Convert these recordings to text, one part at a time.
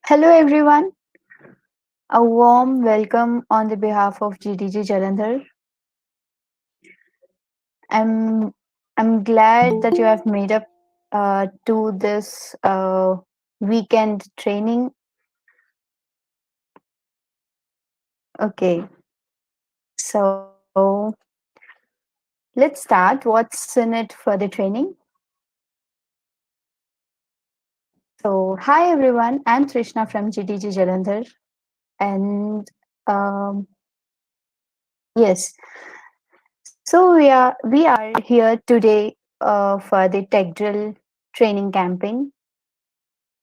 Hello everyone, a warm welcome on the behalf of GDG Jalandhar. I'm I'm glad that you have made up to this weekend training. Okay, so let's start. What's in it for the training? So, hi everyone, I'm Trishna from GDG Jalandhar, and um, yes, so we are here today for the TechDrill training campaign.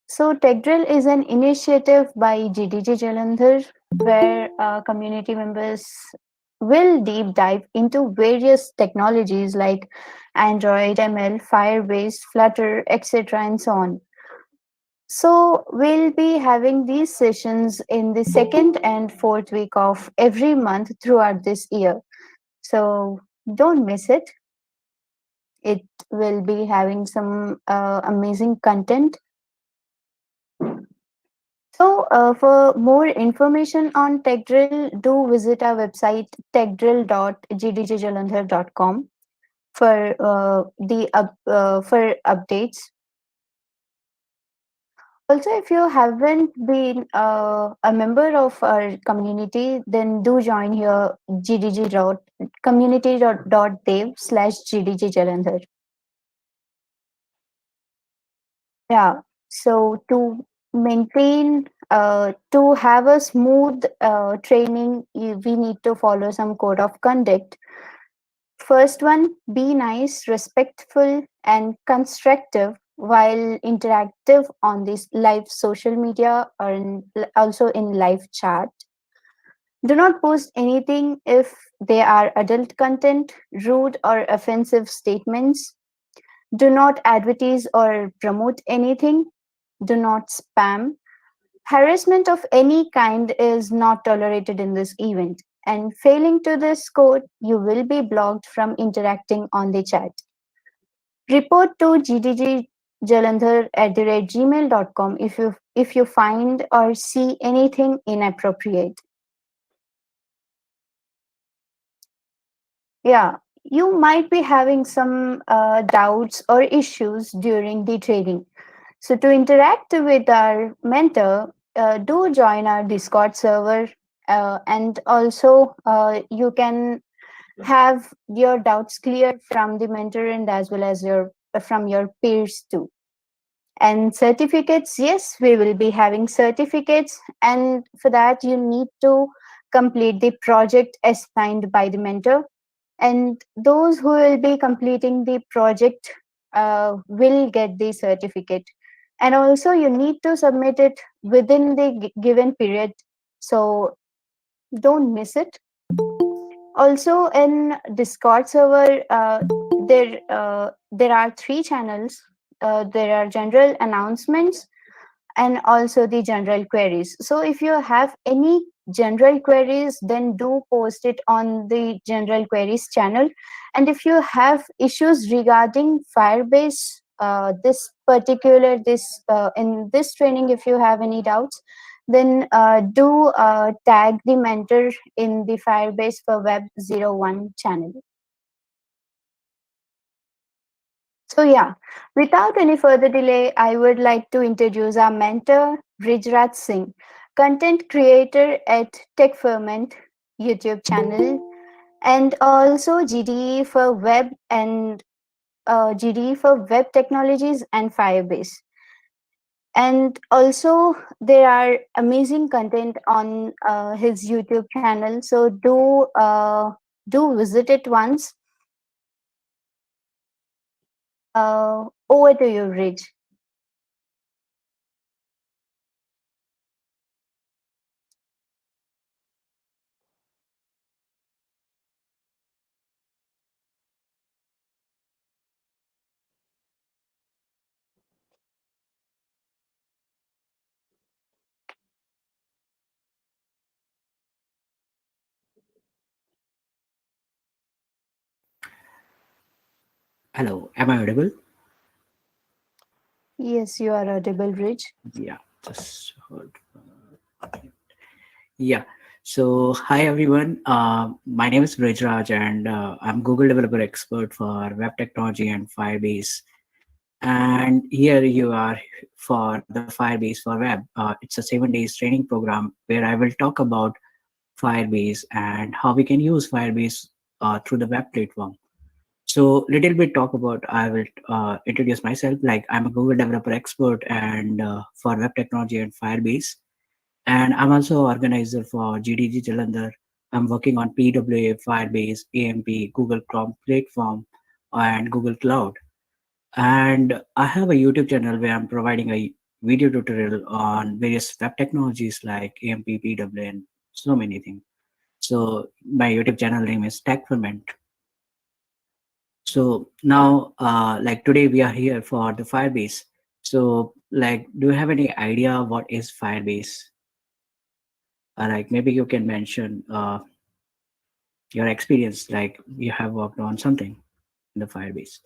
So, TechDrill is an initiative by GDG Jalandhar where community members will deep dive into various technologies like Android, ML, Firebase, Flutter, etc., and so on. So, we'll be having these sessions in the second and fourth week of every month throughout this year. So, don't miss it. It will be having some amazing content. So, for more information on TechDrill, do visit our website techdrill.gdgjalandhar.com for for updates. Also, if you haven't been a member of our community, then do join here community.dev/gdgjalandhar. Yeah. So to have a smooth training, we need to follow some code of conduct. First one, be nice, respectful, and constructive while interactive on this live social media or also in live chat. Do not post anything if they are adult content, rude or offensive statements. Do not advertise or promote anything. Do not spam. Harassment of any kind is not tolerated in this event, and failing to this code, you will be blocked from interacting on the chat. Report to gdgjalandhar@gmail.com if you find or see anything inappropriate. Yeah, you might be having some doubts or issues during the training. So, to interact with our mentor, do join our Discord server, and also you can have your doubts cleared from the mentor and as well as your from your peers too. And certificates, yes, we will be having certificates, and for that you need to complete the project assigned by the mentor, and those who will be completing the project will get the certificate, and also you need to submit it within the given period, so don't miss it. Also in Discord server, there are three channels. There are general announcements and also the general queries. So if you have any general queries, then do post it on the general queries channel. And if you have issues regarding Firebase, in this training, if you have any doubts, then do tag the mentor in the Firebase for Web 01 channel. So yeah, without any further delay, I would like to introduce our mentor, Rijrat Singh, content creator at Tech Ferment YouTube channel, and also GDE for web and GDE for web technologies and Firebase. And also there are amazing content on his YouTube channel. So do visit it once. Over to you, Rich. Hello, am I audible? Yes, you are audible, Rich. Yeah. Just hold. Yeah. So hi everyone. My name is Brijraj, and I'm Google Developer Expert for Web Technology and Firebase. And here you are for the Firebase for Web. It's a 7 days training program where I will talk about Firebase and how we can use Firebase through the web platform. So little bit talk about I will introduce myself. Like I'm a Google Developer Expert and for Web Technology and Firebase, and I'm also organizer for GDG Jalandhar. I'm working on PWA, Firebase, AMP, Google Chrome platform, and Google Cloud. And I have a YouTube channel where I'm providing a video tutorial on various web technologies like AMP, PWA, and so many things. So my YouTube channel name is Tech Ferment. So now, like today, we are here for the Firebase. So, like, do you have any idea what is Firebase? Like, maybe you can mention your experience, like you have worked on something in the Firebase.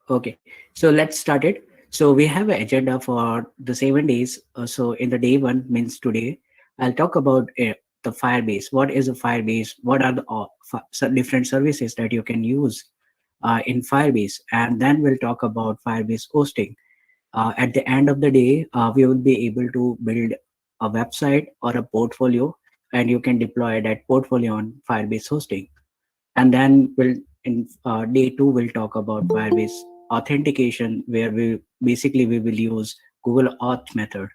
Okay, so let's start it. So we have an agenda for the 7 days. So in the day one means today, I'll talk about the Firebase. What is a Firebase? What are the different services that you can use in Firebase? And then we'll talk about Firebase hosting. At the end of the day, we will be able to build a website or a portfolio, and you can deploy that portfolio on Firebase hosting. And then we'll in day two we'll talk about Firebase authentication, where we will use Google Auth method.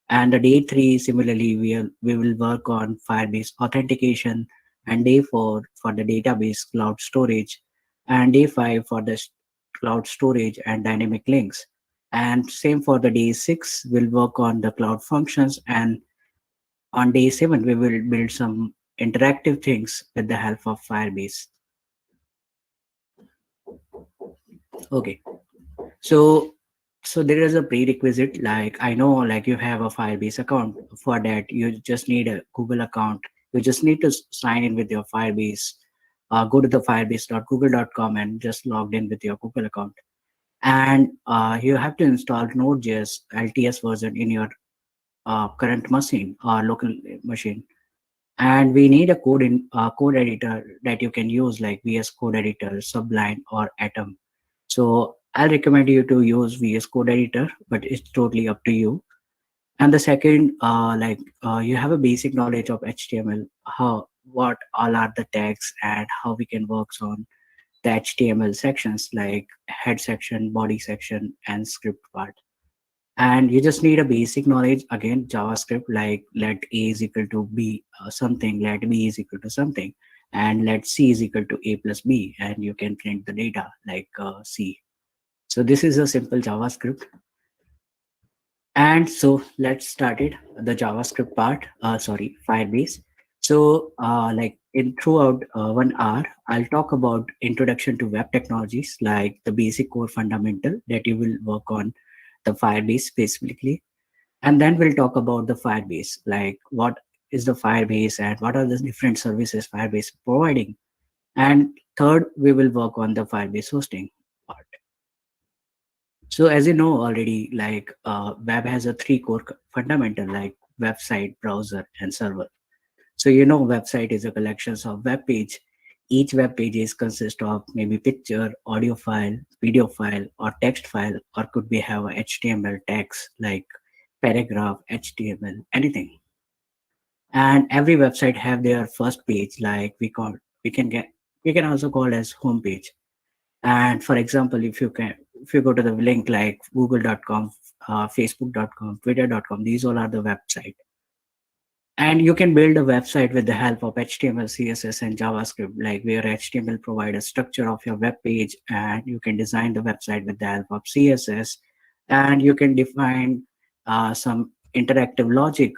And the day three, similarly, we will work on Firebase authentication, and day four for the database cloud storage, and day five for the cloud storage and dynamic links. And same for the day six, we'll work on the cloud functions, and on day seven, we will build some interactive things with the help of Firebase. Okay. So, so there is a prerequisite. Like I know, like you have a Firebase account. For that, you just need a Google account. You just need to sign in with your Firebase. Go to the firebase.google.com and just logged in with your Google account. And you have to install Node.js LTS version in your current machine or local machine. And we need a code editor that you can use, like VS Code Editor, Sublime, or Atom. So I'll recommend you to use VS Code Editor, but it's totally up to you. And the second, you have a basic knowledge of HTML, how what all are the tags and how we can work on the HTML sections like head section, body section, and script part. And you just need a basic knowledge again JavaScript, like let a is equal to b something, let b is equal to something, and let c is equal to a plus b, and you can print the data like c. So this is a simple JavaScript. And so let's start it, the JavaScript part, sorry, Firebase. So like in throughout 1 hour, I'll talk about introduction to web technologies, like the basic core fundamental that you will work on the Firebase specifically. And then we'll talk about the Firebase, like what is the Firebase and what are the different services Firebase providing. And third, we will work on the Firebase hosting part. So as you know already, like web has a three core fundamental, like website, browser, and server. So you know website is a collection of web page. Each web page is consist of maybe picture, audio file, video file, or text file, or could be have a HTML text like paragraph, HTML, anything. And every website have their first page, like we can get we can also call as home page. And for example, if you go to the link like google.com, facebook.com, twitter.com, these all are the website. And you can build a website with the help of HTML, CSS, and JavaScript, like where HTML provide a structure of your web page, and you can design the website with the help of CSS, and you can define some interactive logic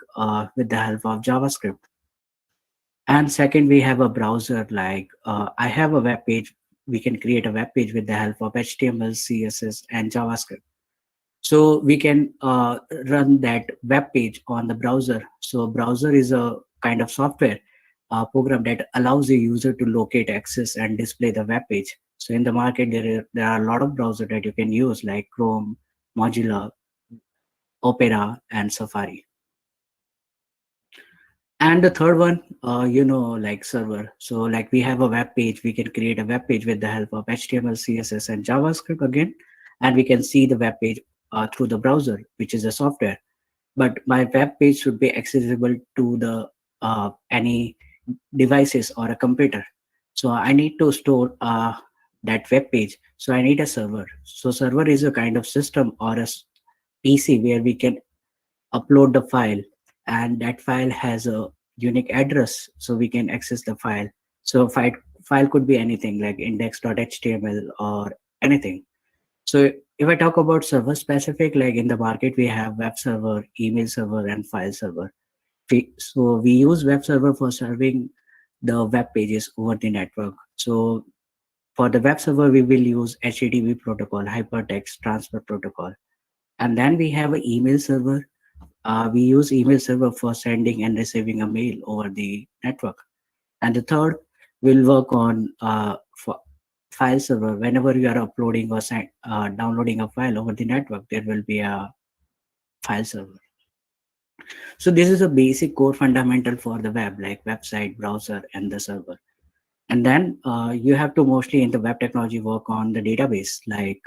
with the help of JavaScript. And second, we have a browser, like I have a web page. We can create a web page with the help of HTML, CSS, and JavaScript. So we can run that web page on the browser. So browser is a kind of software program that allows the user to locate, access, and display the web page. So in the market, there are a lot of browsers that you can use like Chrome, Mozilla, Opera, and Safari. And the third one, like server. So like we have a web page, we can create a web page with the help of HTML, CSS, and JavaScript again, and we can see the web page through the browser, which is a software. But my web page should be accessible to the any devices or a computer. So I need to store that web page. So I need a server. So server is a kind of system or a PC where we can upload the file, and that file has a unique address so we can access the file. So file could be anything like index.html or anything. So if I talk about server specific, like in the market we have web server, email server, and file server. So we use web server for serving the web pages over the network. So for the web server we will use http protocol, hypertext transfer protocol. And then we have an email server. We use email server for sending and receiving a mail over the network. And the third will work on for file server. Whenever you are uploading or downloading a file over the network, there will be a file server. So this is a basic core fundamental for the web, like website, browser, and the server. And then you have to mostly in the web technology work on the database, like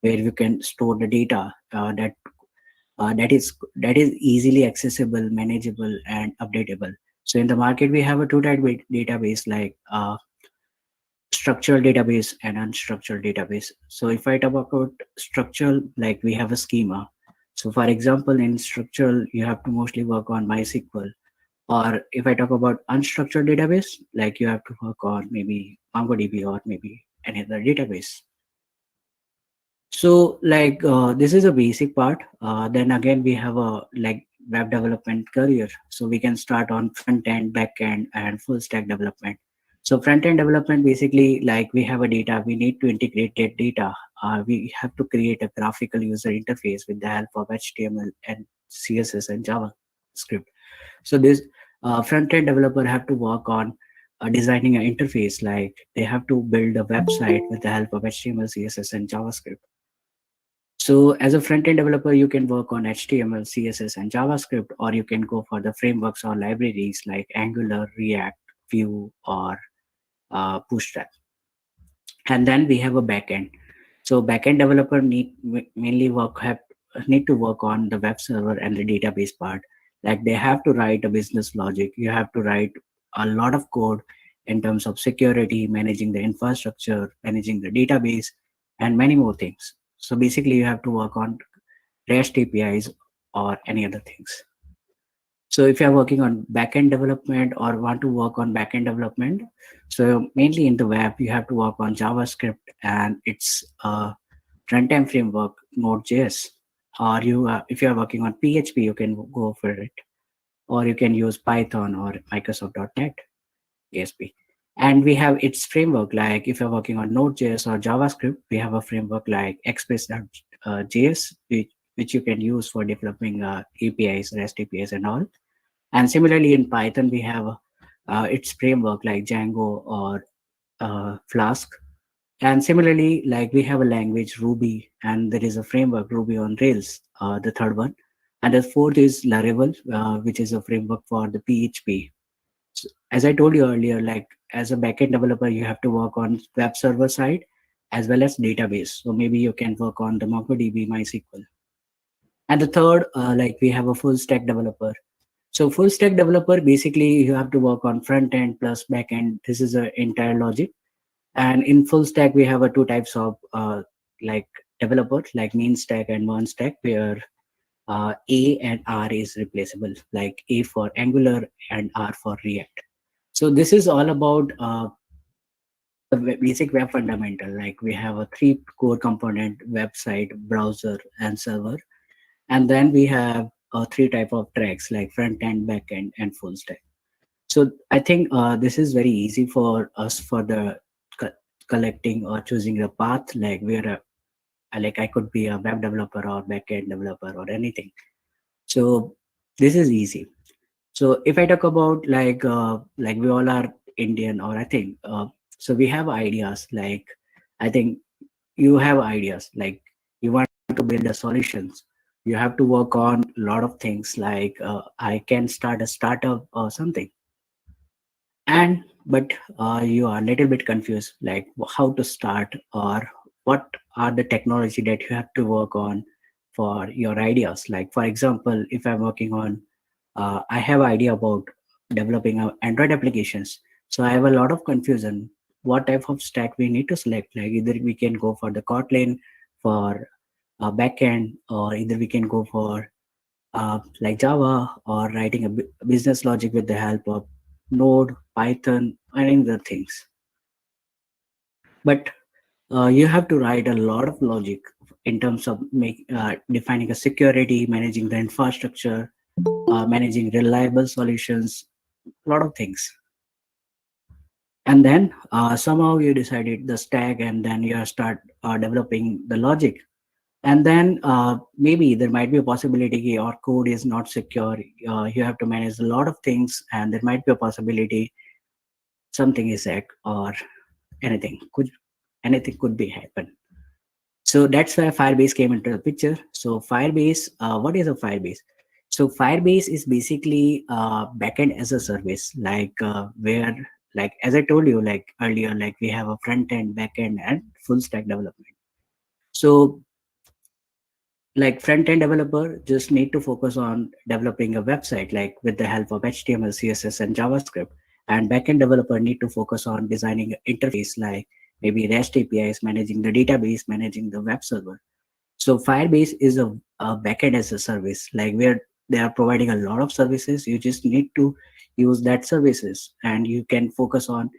where you can store the data that is easily accessible, manageable, and updatable. So in the market, we have a two-type database like structured database and unstructured database. So if I talk about structural, like we have a schema. So for example, in structural, you have to mostly work on MySQL. Or if I talk about unstructured database, like you have to work on maybe MongoDB or maybe any other database. So like this is a basic part. Then again, we have a like web development career. So we can start on front end, back end, and full stack development. So front end development basically like we have a data, we need to integrate that data. We have to create a graphical user interface with the help of HTML and CSS and JavaScript. So this front end developer have to work on designing an interface, like they have to build a website with the help of HTML, CSS, and JavaScript. So as a front-end developer, you can work on HTML, CSS, and JavaScript, or you can go for the frameworks or libraries like Angular, React, Vue, or Bootstrap. And then we have a backend. So backend developer mainly need to work on the web server and the database part. Like they have to write a business logic. You have to write a lot of code in terms of security, managing the infrastructure, managing the database, and many more things. So basically, you have to work on REST APIs or any other things. So if you're working on backend development or want to work on backend development, so mainly in the web, you have to work on JavaScript and its runtime framework, Node.js. Or if you are working on PHP, you can go for it. Or you can use Python or Microsoft.NET ASP. And we have its framework, like if you're working on Node.js or JavaScript, we have a framework like Express.js, which you can use for developing APIs, REST APIs, and all. And similarly, in Python, we have its framework like Django or Flask. And similarly, like we have a language Ruby, and there is a framework Ruby on Rails, the third one. And the fourth is Laravel, which is a framework for the PHP. So, as I told you earlier, like as a backend developer, you have to work on web server side as well as database. So maybe you can work on the MongoDB, MySQL. And the third, like we have a full stack developer. So full stack developer, basically you have to work on front end plus back end. This is a entire logic. And in full stack, we have a two types of like developers, like main stack and one stack, where A and R is replaceable, like A for Angular and R for React. So this is all about the basic web fundamental. Like we have a three core component: website, browser, and server. And then we have three type of tracks like front end, back end, and full stack. So I think this is very easy for us for the co- collecting or choosing the path. Like like I could be a web developer or backend developer or anything. So this is easy. So if I talk about like we all are Indian, or I think so we have ideas. Like I think you have ideas. Like you want to build a solutions. You have to work on a lot of things. Like I can start a startup or something, and but you are a little bit confused, like how to start or what are the technology that you have to work on for your ideas. Like for example, if I'm working on I have idea about developing Android applications. So I have a lot of confusion. What type of stack we need to select? Like either we can go for the Kotlin for backend, or either we can go for like Java, or writing a business logic with the help of Node, Python, and other things. But you have to write a lot of logic in terms of defining a security, managing the infrastructure, managing reliable solutions, a lot of things. And then somehow you decided the stack, and then you start developing the logic. And then maybe there might be a possibility your code is not secure. You have to manage a lot of things, and there might be a possibility something is hacked, or anything could be happen. So that's where Firebase came into the picture. So Firebase, what is a Firebase? So Firebase is basically backend as a service, like where, like as I told you, like earlier, like we have a front end, back end, and full stack development. So like front end developer just need to focus on developing a website, like with the help of HTML, CSS, and JavaScript. And backend developer need to focus on designing an interface, like maybe REST APIs, managing the database, managing the web server. So Firebase is a backend as a service, like where they are providing a lot of services. You just need to use that services, and you can focus on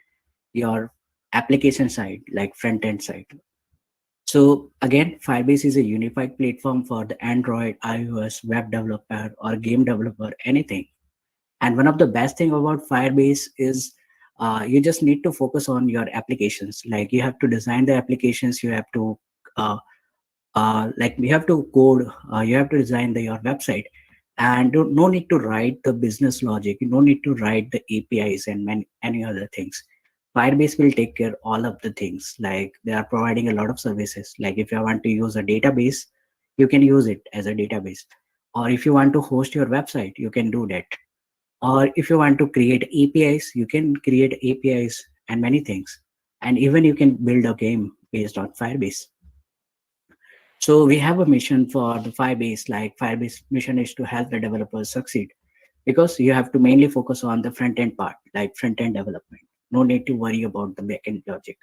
your application side, like front end side. So again, Firebase is a unified platform for the Android, iOS, web developer, or game developer, anything. And one of the best thing about Firebase is you just need to focus on your applications. Like you have to design the applications, you have to uh, like we have to code, you have to design your website, and no need to write the business logic, you no need to write the APIs and any other things. Firebase will take care all of the things. Like they are providing a lot of services. Like if you want to use a database, you can use it as a database. Or if you want to host your website, you can do that. Or if you want to create APIs, you can create APIs and many things. And even you can build a game based on Firebase. So we have a mission for the Firebase. Like Firebase mission is to help the developers succeed, because you have to mainly focus on the front end part, like front end development. No need to worry about the back end logic.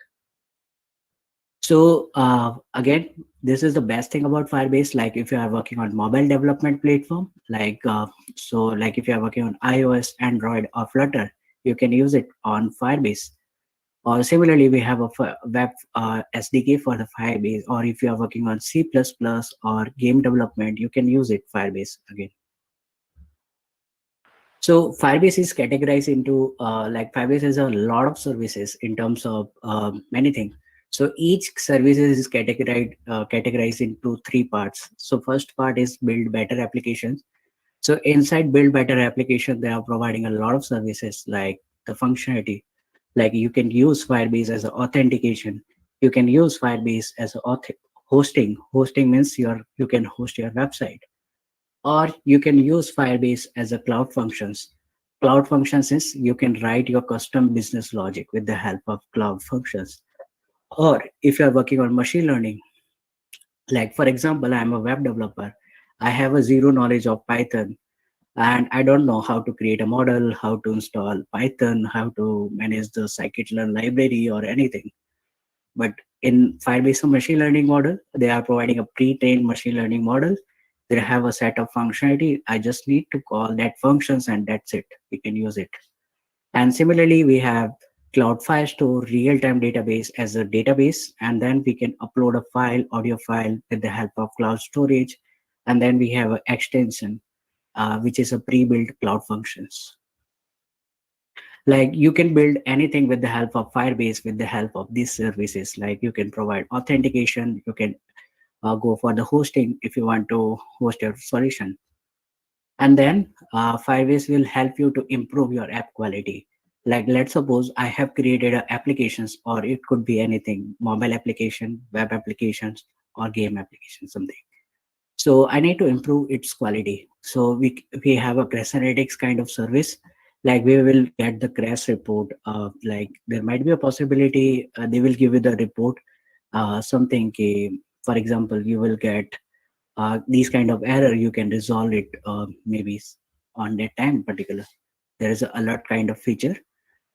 So again, this is the best thing about Firebase. Like if you are working on mobile development platform, like like if you are working on iOS, Android, or Flutter, you can use it on Firebase. Or similarly, we have a web SDK for the Firebase. Or if you are working on C++ or game development, you can use it Firebase again. So Firebase is categorized into like Firebase has a lot of services in terms of many things. So each services is categorized into three parts. So first part is build better applications. So inside build better application, they are providing a lot of services, like the functionality. Like you can use Firebase as an authentication. You can use Firebase as a hosting. Hosting means you can host your website, or you can use Firebase as a cloud functions. Cloud functions is you can write your custom business logic with the help of cloud functions. Or if you are working on machine learning, like for example, I'm a web developer, I have a zero knowledge of Python, and I don't know how to create a model, how to install Python, how to manage the scikit-learn library or anything. But in Firebase machine learning model, they are providing a pre-trained machine learning model. They have a set of functionality. I just need to call that functions, and that's it. We can use it. And similarly, we have Cloud Firestore real-time database as a database, and then we can upload a file, audio file with the help of cloud storage. And then we have an extension, which is a pre-built cloud functions. Like you can build anything with the help of Firebase, with the help of these services. Like you can provide authentication, you can go for the hosting if you want to host your solution. And then Firebase will help you to improve your app quality. Like let's suppose I have created applications, or it could be anything, mobile application, web applications, or game application, something. So I need to improve its quality. So we have a crash analytics kind of service. Like we will get the crash report. Like there might be a possibility they will give you the report. Something, for example, you will get these kind of error. You can resolve it maybe on that time particular. There is a alert kind of feature.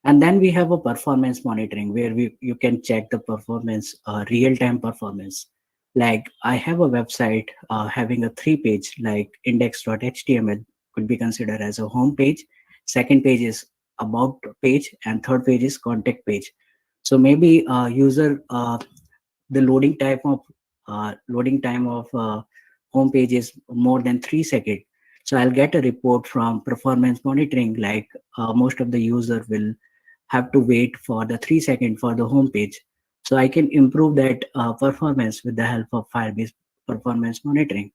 And then we have a performance monitoring where you can check the performance, real time performance. Like I have a website having a 3 page, like index.html could be considered as a home page. Second page is about page, and third page is contact page. So maybe user the loading time of home page is more than 3 seconds. So I'll get a report from performance monitoring, like most of the user will have to wait for the 3 second for the home page. So I can improve that performance with the help of Firebase performance monitoring.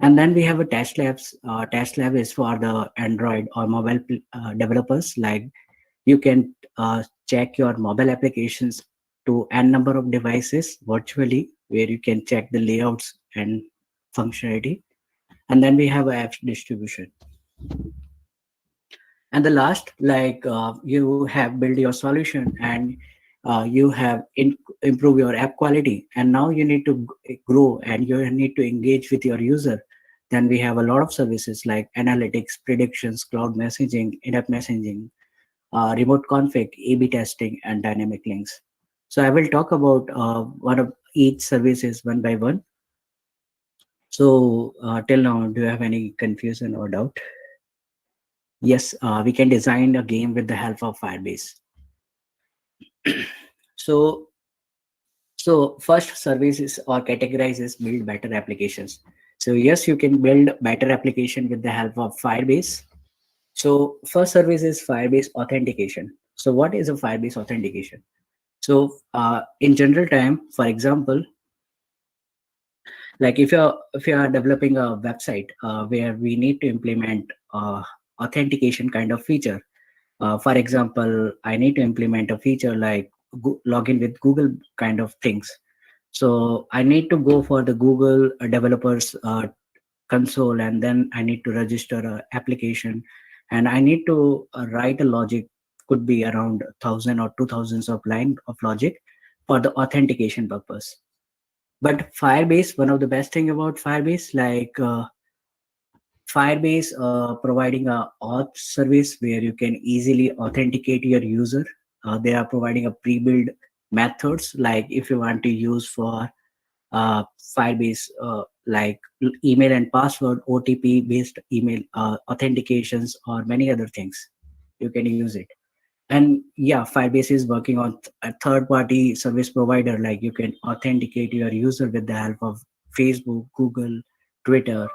And then we have a test labs. Test lab is for the Android or mobile developers. Like you can check your mobile applications to n number of devices virtually, where you can check the layouts and functionality. And then we have apps distribution. And the last, like you have built your solution, and you have improve your app quality, and now you need to grow and you need to engage with your user. Then we have a lot of services like analytics, predictions, cloud messaging, in-app messaging, remote config, A/B testing, and dynamic links. So I will talk about one of each services one by one. So till now, do you have any confusion or doubt? Yes, we can design a game with the help of Firebase. So, so first services or categorizes build better applications. So yes, you can build better application with the help of Firebase. So first service is Firebase authentication. So what is a Firebase authentication? So in general time, for example, like if you are developing a website where we need to implement authentication kind of feature. For example, I need to implement a feature like login with Google kind of things. So I need to go for the Google developers console, and then I need to register a application, and I need to write a logic, could be around 1,000 or 2,000 of line of logic for the authentication purpose. But Firebase, one of the best thing about Firebase, like Firebase providing a auth service where you can easily authenticate your user. They are providing a pre-built methods, like if you want to use for Firebase, like email and password, OTP based email authentications, or many other things, you can use it. And yeah, Firebase is working on a third party service provider, like you can authenticate your user with the help of Facebook, Google, Twitter,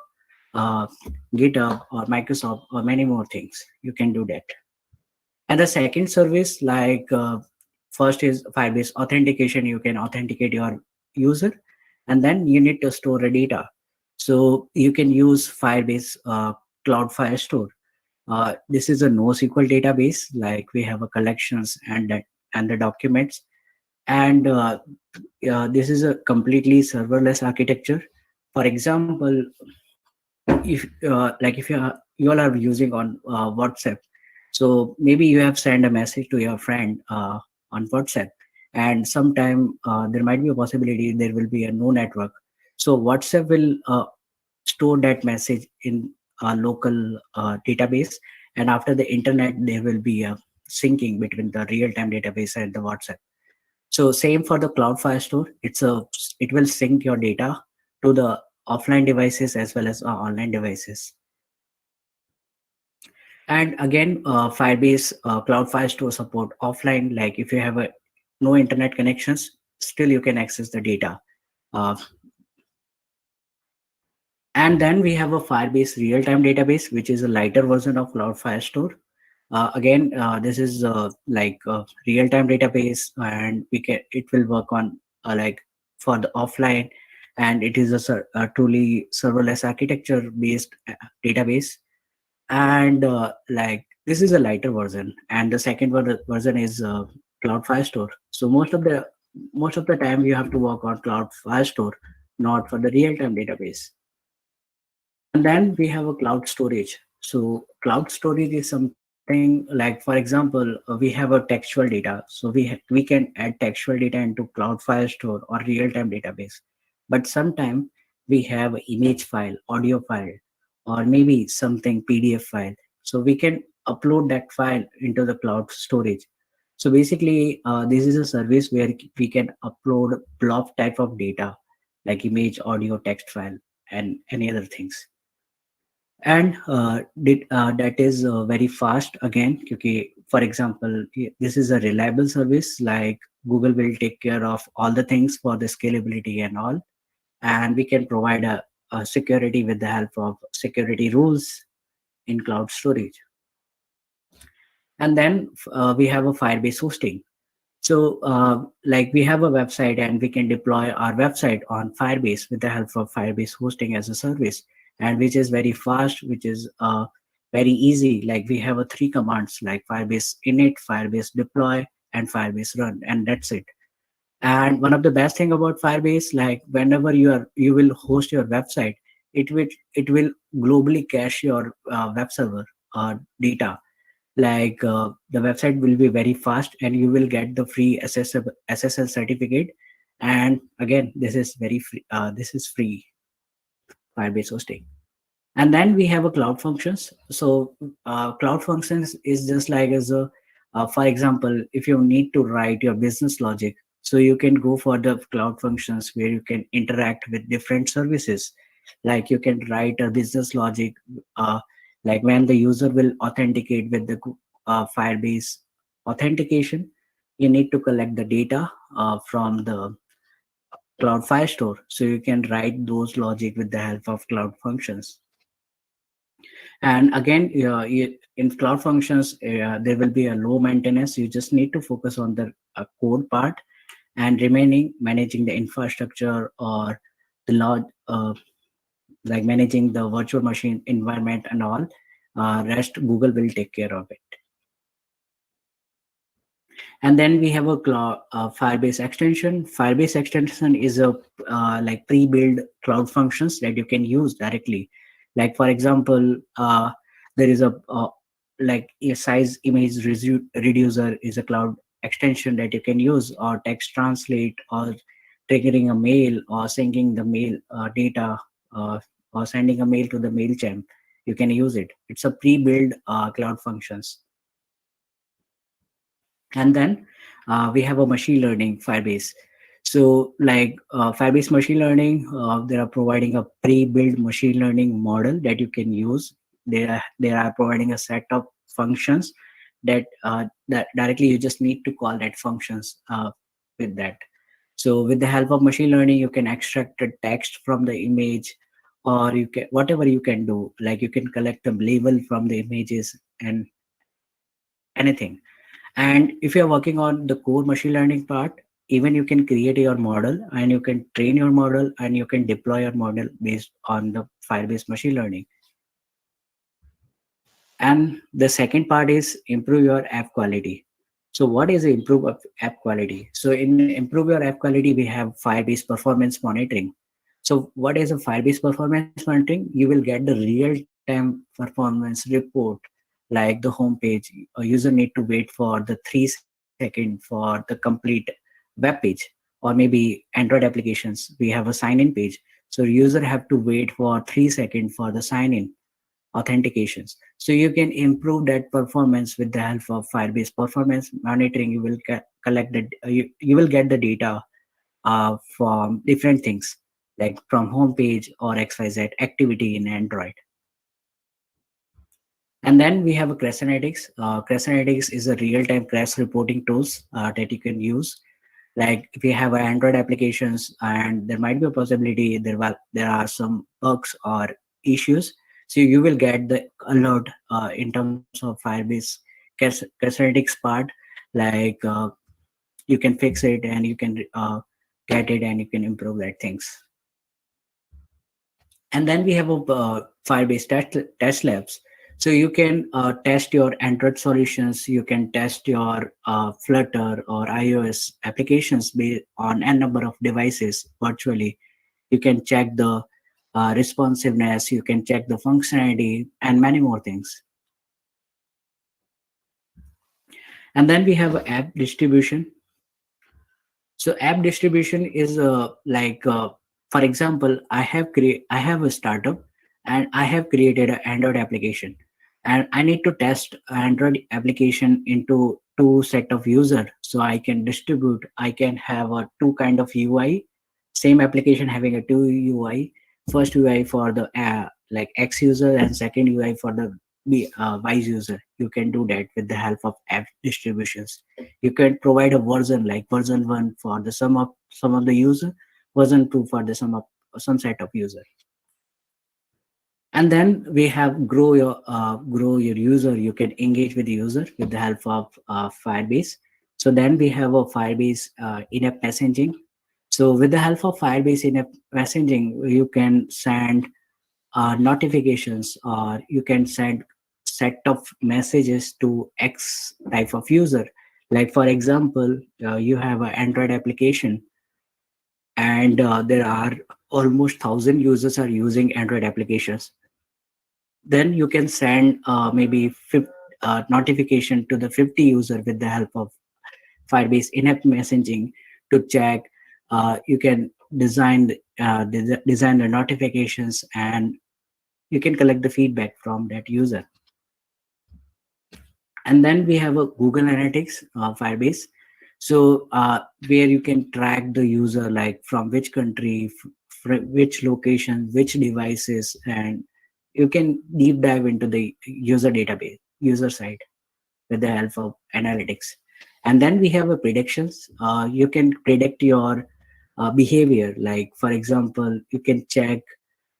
uh, GitHub, or Microsoft, or many more things. You can do that. And the second service, like first is Firebase authentication. You can authenticate your user, and then you need to store the data. So you can use Firebase Cloud Firestore. This is a NoSQL database. Like we have a collections and the documents, and this is a completely serverless architecture. For example, if like if you all are using on WhatsApp, so maybe you have sent a message to your friend on WhatsApp, and sometime there might be a possibility there will be a no network. So WhatsApp will store that message in a local database, and after the internet there will be a syncing between the real-time database and the WhatsApp. So same for the cloud firestore. It will sync your data to the offline devices as well as online devices. And again, Firebase Cloud Firestore support offline. Like if you have a no internet connections, still you can access the data. Uh, and then we have a Firebase real-time database, which is a lighter version of Cloud Firestore. Again, this is like a real-time database, and it will work on like for the offline, and it is a truly serverless architecture based database. And like this is a lighter version, and the second version is Cloud Firestore. So most of the time you have to work on Cloud Firestore, not for the real-time database. And then we have a cloud storage. So cloud storage is something like, for example, we have a textual data. So we can add textual data into Cloud Firestore or real-time database. But sometimes we have image file, audio file, or maybe something PDF file. So we can upload that file into the cloud storage. So basically, this is a service where we can upload blob type of data like image, audio, text file, and any other things. And that is very fast again, because for example, this is a reliable service. Like Google will take care of all the things for the scalability and all, and we can provide a security with the help of security rules in cloud storage. And then we have a Firebase hosting. So, like we have a website and we can deploy our website on Firebase with the help of Firebase hosting as a service, and which is very fast, which is very easy. Like we have a three commands like Firebase init, Firebase deploy, and Firebase run, and that's it. And one of the best thing about Firebase, like whenever you will host your website, it will globally cache your web server data. Like the website will be very fast and you will get the free SSL certificate. And again, this is very free, this is free Firebase hosting. And then we have a cloud functions. So cloud functions is just like as a for example, if you need to write your business logic, so you can go for the cloud functions where you can interact with different services. Like you can write a business logic, uh, like when the user will authenticate with the Firebase authentication, you need to collect the data from the cloud firestore, so you can write those logic with the help of cloud functions. And again, in cloud functions, there will be a low maintenance. You just need to focus on the code part, and remaining managing the infrastructure or the large, like managing the virtual machine environment and all. Rest Google will take care of it. And then we have a Firebase extension. Firebase extension is a like pre-built cloud functions that you can use directly. Like for example, there is a like a size image reducer is a cloud extension that you can use, or text translate, or triggering a mail, or syncing the mail data, uh, or sending a mail to the Mailchimp. You can use it. It's a pre-built cloud functions. And then we have a machine learning Firebase. So like Firebase machine learning, they are providing a pre-built machine learning model that you can use. They are providing a set of functions that directly you just need to call that functions with that. So with the help of machine learning, you can extract the text from the image, or you can whatever you can do. Like you can collect the label from the images and anything. And if you're working on the core machine learning part, even you can create your model and you can train your model and you can deploy your model based on the Firebase machine learning. And the second part is improve your app quality. So what is improve app quality? So in improve your app quality, we have Firebase performance monitoring. So what is a Firebase performance monitoring? You will get the real-time performance report, like the homepage. A user need to wait for the 3 second for the complete web page, or maybe Android applications. We have a sign-in page. So user have to wait for 3 seconds for the sign-in authentications. So you can improve that performance with the help of Firebase performance monitoring. You will collect you will get the data from different things, like from homepage or XYZ activity in Android. And then we have a Crash Analytics. Crash Analytics is a real-time crash reporting tools that you can use. Like if you have Android applications and there might be a possibility there are some bugs or issues, so you will get the alert in terms of Firebase Crash Analytics part. Like you can fix it and you can get it and you can improve that things. And then we have a Firebase test labs. So you can test your Android solutions, you can test your Flutter or iOS applications based on n number of devices virtually. You can check the responsiveness, you can check the functionality, and many more things. And then we have app distribution. So app distribution is for example, I have a startup and I have created an Android application, and I need to test Android application into two set of user so I can distribute. I can have a two kind of UI, same application having a two UI. First UI for the like X user and second UI for the Y user. You can do that with the help of app distributions. You can provide a version like version 1 for the some of the user, version 2 for the some set of user. And then we have grow your user. You can engage with the user with the help of Firebase. So then we have a Firebase in-app messaging. So with the help of Firebase in-app messaging, you can send notifications, or you can send set of messages to X type of user. Like for example, you have an Android application, and there are almost 1,000 users are using Android applications. Then you can send maybe 50, notification to the 50 user with the help of Firebase in-app messaging to check. You can design the notifications, and you can collect the feedback from that user. And then we have a Google Analytics Firebase. So where you can track the user, like from which country, which location, which devices, and you can deep dive into the user database, user side, with the help of analytics. And then we have a predictions. You can predict your behavior. Like for example, you can check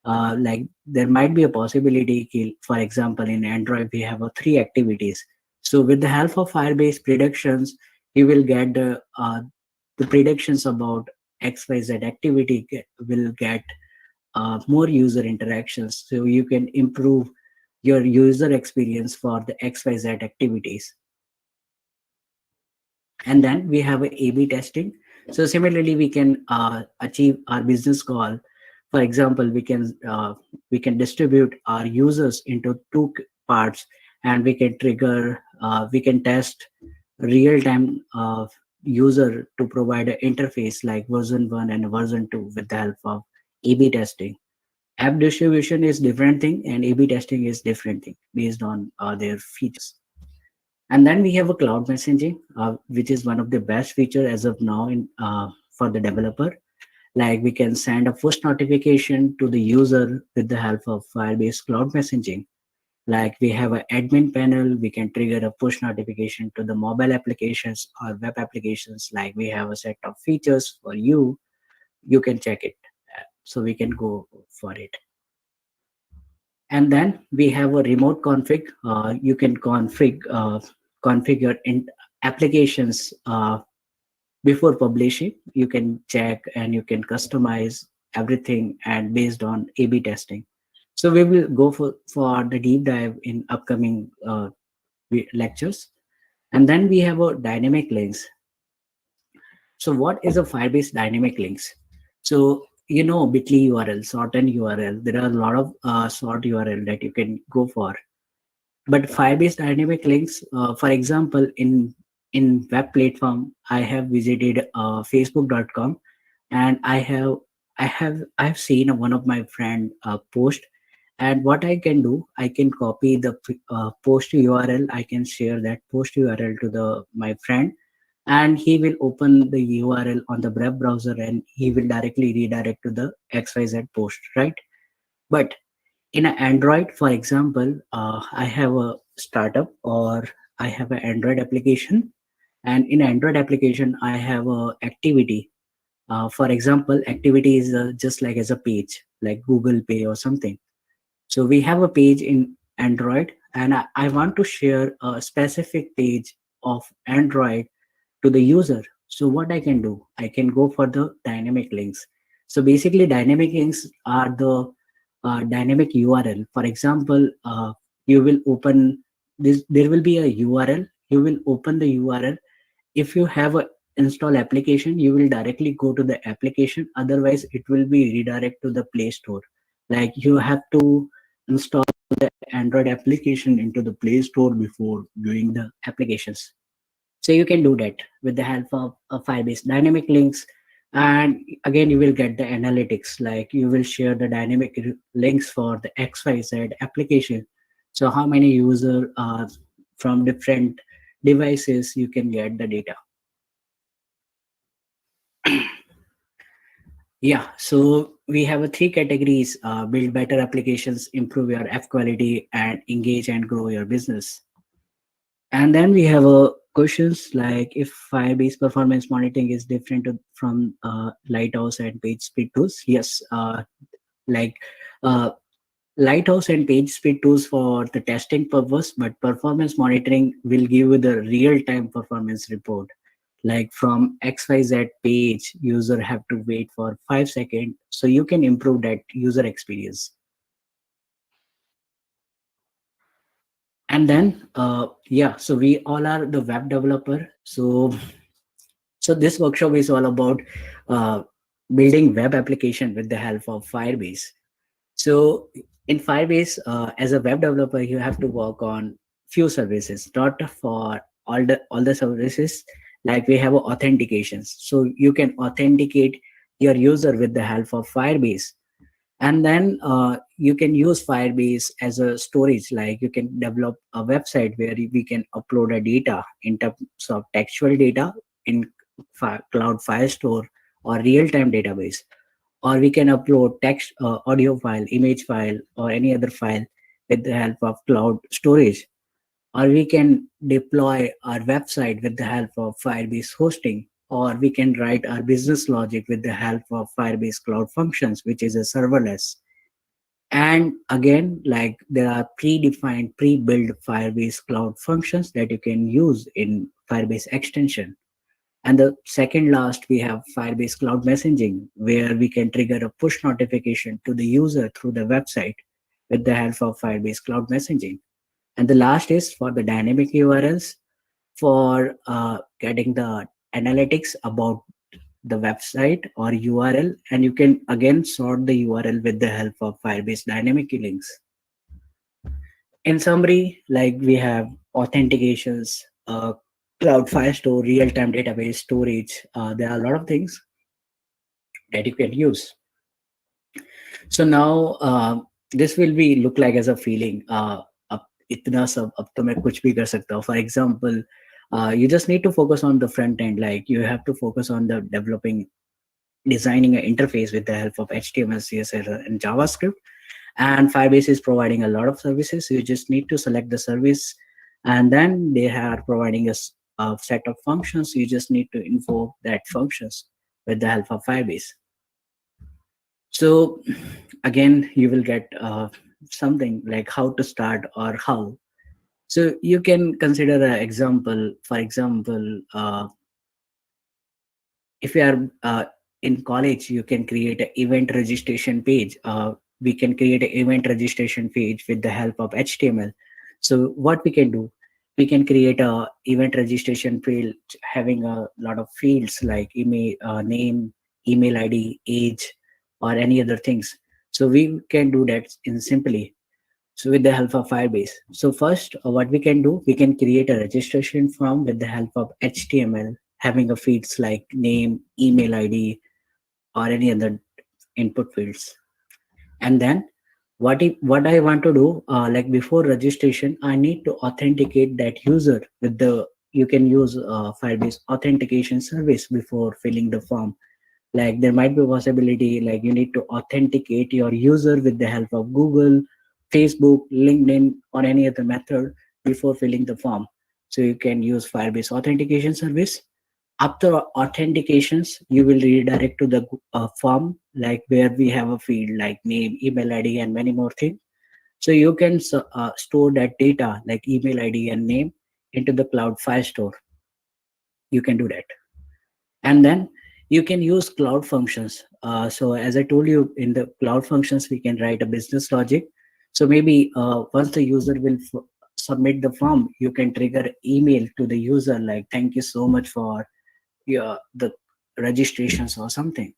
like there might be a possibility, for example, in Android we have three activities. So with the help of Firebase predictions, you will get the predictions about XYZ activity will get more user interactions, so you can improve your user experience for the XYZ activities. And then we have a A/B testing. So similarly, we can achieve our business goal. For example, we can distribute our users into two parts, and we can trigger, we can test real time user to provide an interface like version 1 and version 2 with the help of A/B testing. App distribution is different thing, and A/B testing is different thing based on their features. And then we have a cloud messaging, which is one of the best feature as of now in for the developer. Like we can send a push notification to the user with the help of Firebase cloud messaging. Like we have an admin panel, we can trigger a push notification to the mobile applications or web applications. Like we have a set of features for you, you can check it. So we can go for it. And then we have a remote config. You can configure in applications before publishing. You can check and you can customize everything, and based on A/B testing. So we will go for the deep dive in upcoming lectures. And then we have a dynamic links. So what is a Firebase dynamic links? So you know Bitly URL, shorten URL. There are a lot of short URL that you can go for. But Firebase dynamic links, for example, in web platform, I have visited facebook.com, and I have seen one of my friend post. And what I can do, I can copy the post URL. I can share that post URL to the my friend, and he will open the URL on the web browser, and he will directly redirect to the XYZ post, right? But in an Android, for example, I have a startup, or I have an Android application, and in Android application I have a activity. For example, activity is just like as a page like Google Pay or something. So we have a page in Android, and I want to share a specific page of Android to the user. So what I can do, I can go for the dynamic links. So basically dynamic links are the dynamic URL. For example, you will open this, there will be a URL, you will open the URL. If you have a install application, you will directly go to the application, otherwise it will be redirect to the Play Store. Like you have to install the Android application into the Play Store before viewing the applications. So you can do that with the help of Firebase dynamic links. And again, you will get the analytics, like you will share the dynamic links for the XYZ application. So how many user from different devices, you can get the data. Yeah, so we have a three categories: build better applications, improve your F quality, and engage and grow your business. And then we have questions like if Firebase performance monitoring is different from Lighthouse and page speed tools. Yes, like uh, Lighthouse and page speed tools for the testing purpose, but performance monitoring will give you the real time performance report. Like from XYZ page, user have to wait for 5 seconds, so you can improve that user experience. And then yeah, so we all are the web developer. So this workshop is all about uh, building web application with the help of Firebase. So in Firebase, as a web developer, you have to work on few services, not for all the services. Like we have authentications, so you can authenticate your user with the help of Firebase. And then you can use Firebase as a storage. Like you can develop a website where we can upload a data in terms of textual data in cloud file store or real-time database, or we can upload text, audio file, image file, or any other file with the help of cloud storage, or we can deploy our website with the help of Firebase hosting, or we can write our business logic with the help of Firebase Cloud Functions, which is a serverless. And again, like there are predefined, pre-built Firebase Cloud Functions that you can use in Firebase extension. And the second last, we have Firebase Cloud Messaging, where we can trigger a push notification to the user through the website with the help of Firebase Cloud Messaging. And the last is for the dynamic URLs for getting the analytics about the website or URL. And you can again sort the URL with the help of Firebase dynamic links. In summary, like we have authentications, cloud file store, real-time database storage. There are a lot of things that you can use. So now this will be look like as a feeling. अब इतना सब अब तो मैं कुछ भी कर सकता हूँ. For example, you just need to focus on the front end. Like you have to focus on the designing an interface with the help of HTML, CSS, and JavaScript. And Firebase is providing a lot of services. You just need to select the service, and then they are providing us a set of functions. You just need to invoke that functions with the help of Firebase. So again, you will get something like how to start or how. So you can consider an example. For example, if you are in college, you can create an event registration page. We can create an event registration page with the help of HTML. So what we can do, we can create a event registration field having a lot of fields like email, name, email ID, age, or any other things. So we can do that in simply. So with the help of Firebase. So first, what we can do, we can create a registration form with the help of HTML, having a fields like name, email ID, or any other input fields. And then what I want to do, like before registration, I need to authenticate that user with the, you can use Firebase authentication service before filling the form. Like there might be a possibility like you need to authenticate your user with the help of Google, Facebook, LinkedIn, or any other method before filling the form. So you can use Firebase authentication service. After authentications, you will redirect to the form, like where we have a field like name, email ID, and many more things. So you can store that data like email ID and name into the cloud file store. You can do that. And then you can use cloud functions. So as I told you, in the cloud functions, we can write a business logic. So maybe once the user will submit the form, you can trigger email to the user like, thank you so much for your the registrations or something.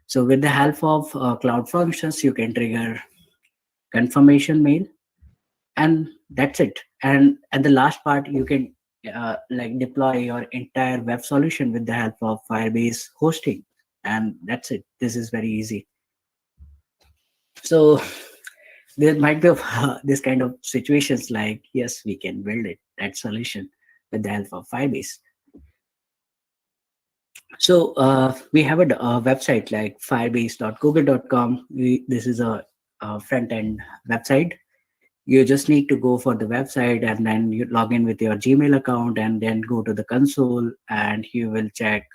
So with the help of cloud functions, you can trigger confirmation mail, and that's it. And at the last part, you can like deploy your entire web solution with the help of Firebase hosting, and that's it. This is very easy. So there might be this kind of situations like, yes, we can build it that solution with the help of Firebase. So we have a website like firebase.google.com. This is a front end website. You just need to go for the website and then you log in with your Gmail account and then go to the console and you will check.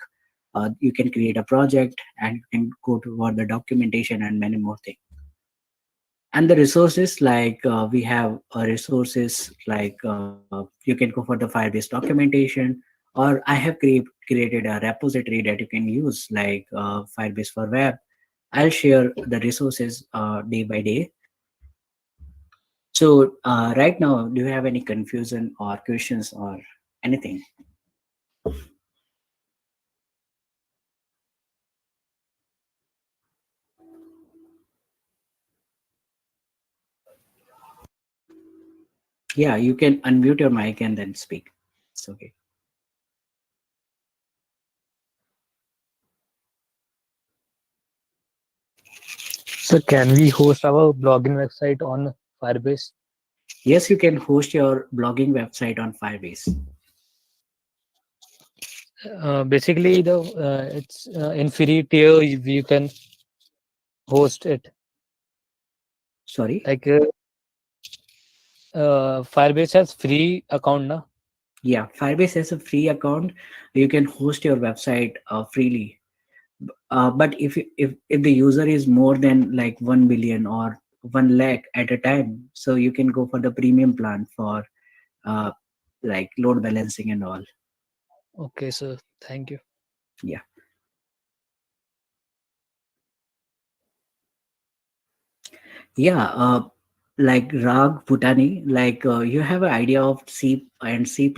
You can create a project and you can go toward the documentation and many more things. And the resources like we have resources like you can go for the Firebase documentation, or I have created a repository that you can use like Firebase for web. I'll share the resources day by day. So right now, do you have any confusion or questions or anything? Yeah, you can unmute your mic and then speak. It's okay. So can we host our blogging website on Firebase? Yes, you can host your blogging website on Firebase. Basically, the it's in free tier you can host it. Sorry. Like Firebase has free account, na? Yeah, Firebase has a free account. You can host your website freely. But if the user is more than like 1 billion or 1 lakh at a time, so you can go for the premium plan for uh, like load balancing and all. Okay, so thank you. Yeah. Yeah, like Rag Bhutani, like you have an idea of C and C++,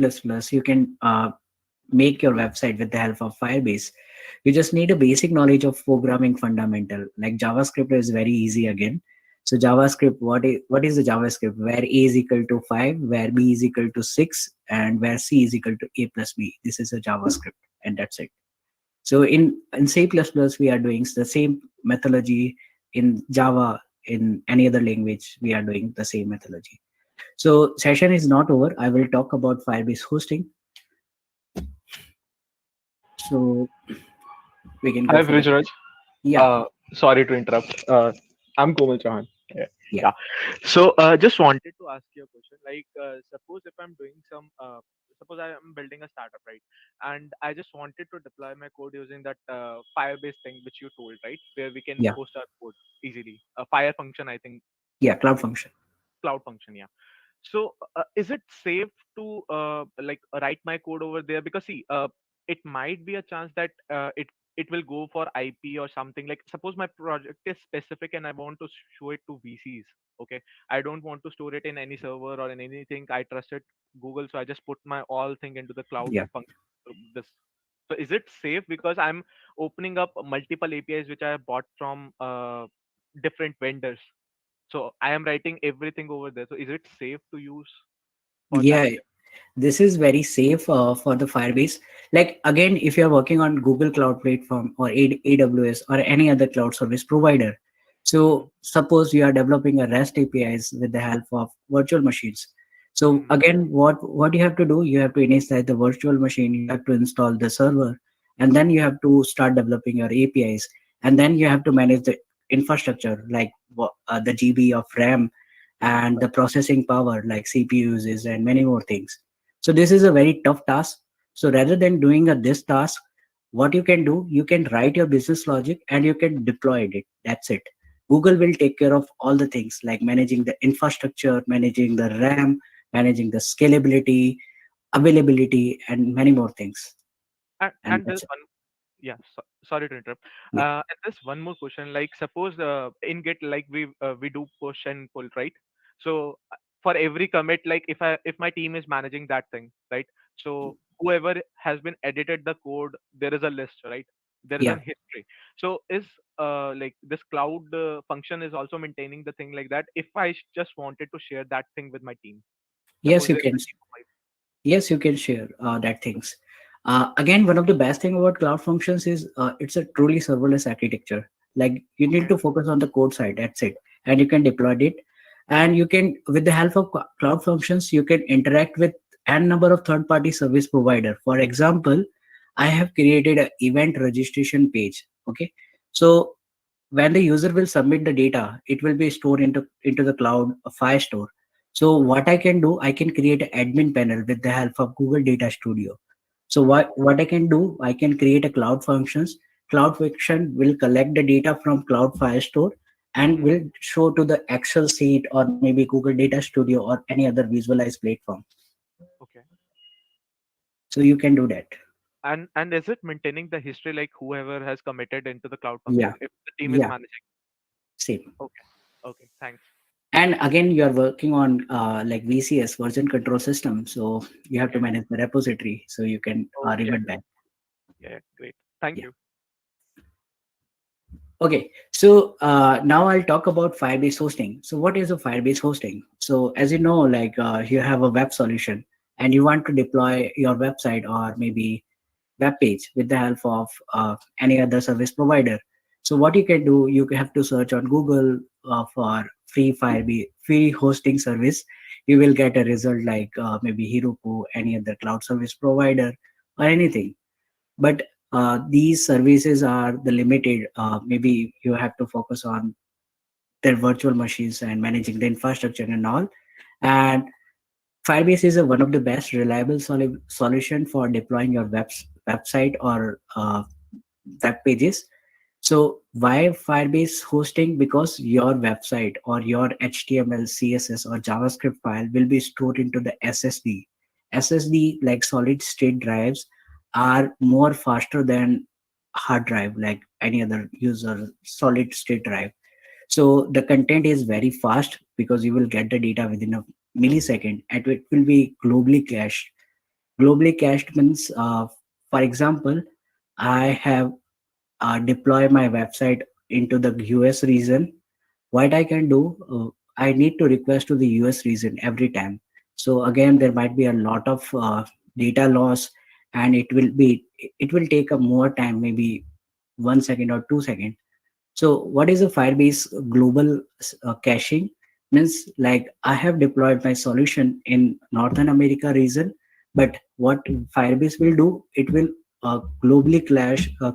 you can make your website with the help of Firebase. You just need a basic knowledge of programming fundamental. Like JavaScript is very easy again. So JavaScript, what is the JavaScript? Where A is equal to 5, where B is equal to 6, and where C is equal to A plus B. This is a JavaScript, and that's it. So in C++, we are doing the same methodology. In Java, in any other language, we are doing the same methodology. So session is not over. I will talk about Firebase hosting. So we can go Hi, for the Brijraj. yeah, Sorry to interrupt. I'm Komal Chauhan. Yeah. yeah, Yeah. So, just wanted to ask you a question. Like, suppose if I'm doing suppose I am building a startup, right? And I just wanted to deploy my code using that Firebase thing which you told, right? Where we can yeah, host our code easily. A Fire function, I think, yeah. Cloud function. cloud function. Yeah. So, is it safe to like write my code over there? Because see, it might be a chance that it will go for IP or something. Like suppose my project is specific and I want to show it to VCs. Okay, I don't want to store it in any server or in anything. I trusted Google, so I just put my all thing into the cloud Yeah, function. This. So is it safe because I'm opening up multiple APIs which I have bought from different vendors? So I am writing everything over there. So is it safe to use for that? yeah. This is very safe for the Firebase. Like again, if you are working on Google Cloud Platform or AWS or any other cloud service provider, Mm-hmm. so suppose you are developing a REST APIs with the help of virtual machines. So Mm-hmm. again, what you have to do, you have to initialize the virtual machine, you have to install the server, and then you have to start developing your APIs, and then you have to manage the infrastructure like the GB of RAM and the processing power like CPU uses and many more things. So this is a very tough task. So rather than doing this task, what you can do, you can write your business logic and you can deploy it. That's it. Google will take care of all the things like managing the infrastructure, managing the RAM, managing the scalability, availability, and many more things. And And there's that's it. one, yeah, sorry to interrupt. Yeah. And there's one more question. Like suppose in Git, like we do push and pull, right? So for every commit, like if my team is managing that thing, right? So whoever has been edited the code, there is a list, right? There is Yeah. an history. So is like this cloud function is also maintaining the thing like that. If I just wanted to share that thing with my team, Yes, suppose you there is can. a team of five. Yes, you can share that things. Again, one of the best thing about cloud functions is it's a truly serverless architecture. Like you need Okay. to focus on the code side. That's it, and you can deploy it. And you can, with the help of cloud functions, you can interact with n number of third-party service provider. For example, I have created an event registration page. Okay, so when the user will submit the data, it will be stored into the cloud Firestore. So what I can do, I can create an admin panel with the help of Google Data Studio. So what I can do, I can create a cloud functions. Cloud function will collect the data from Cloud Firestore and Hmm. will show to the Excel sheet or maybe Google Data Studio or any other visualized platform. Okay. So you can do that. And is it maintaining the history like whoever has committed into the cloud Yeah, function if the team is yeah, managing? same. Okay. Okay. Thanks. And again, you are working on like VCS, version control system. So you have to Okay. manage the repository so you can Oh yeah. revert back. Yeah. Great. Thank Yeah. you. Okay. So now I'll talk about Firebase hosting. So what is a Firebase hosting? So as you know, like you have a web solution and you want to deploy your website or maybe web page with the help of any other service provider. So what you can do, you have to search on Google for free Firebase free hosting service. You will get a result like maybe Heroku, any other cloud service provider, or anything. But these services are the limited. Maybe you have to focus on their virtual machines and managing the infrastructure and all. And Firebase is one of the best reliable solution for deploying your website or web pages. So why Firebase hosting? Because your website or your HTML, CSS or JavaScript file will be stored into the SSD. SSD, like solid state drives, are more faster than hard drive, like any other user solid state drive. So the content is very fast because you will get the data within a millisecond and it will be globally cached. Globally cached means, for example, I have deploy my website into the US region. What I can do, I need to request to the US region every time. So again, there might be a lot of data loss, and it will take a more time, maybe 1 second or 2 seconds. So what is a Firebase global caching? Means like I have deployed my solution in Northern America region, but what Firebase will do, it will globally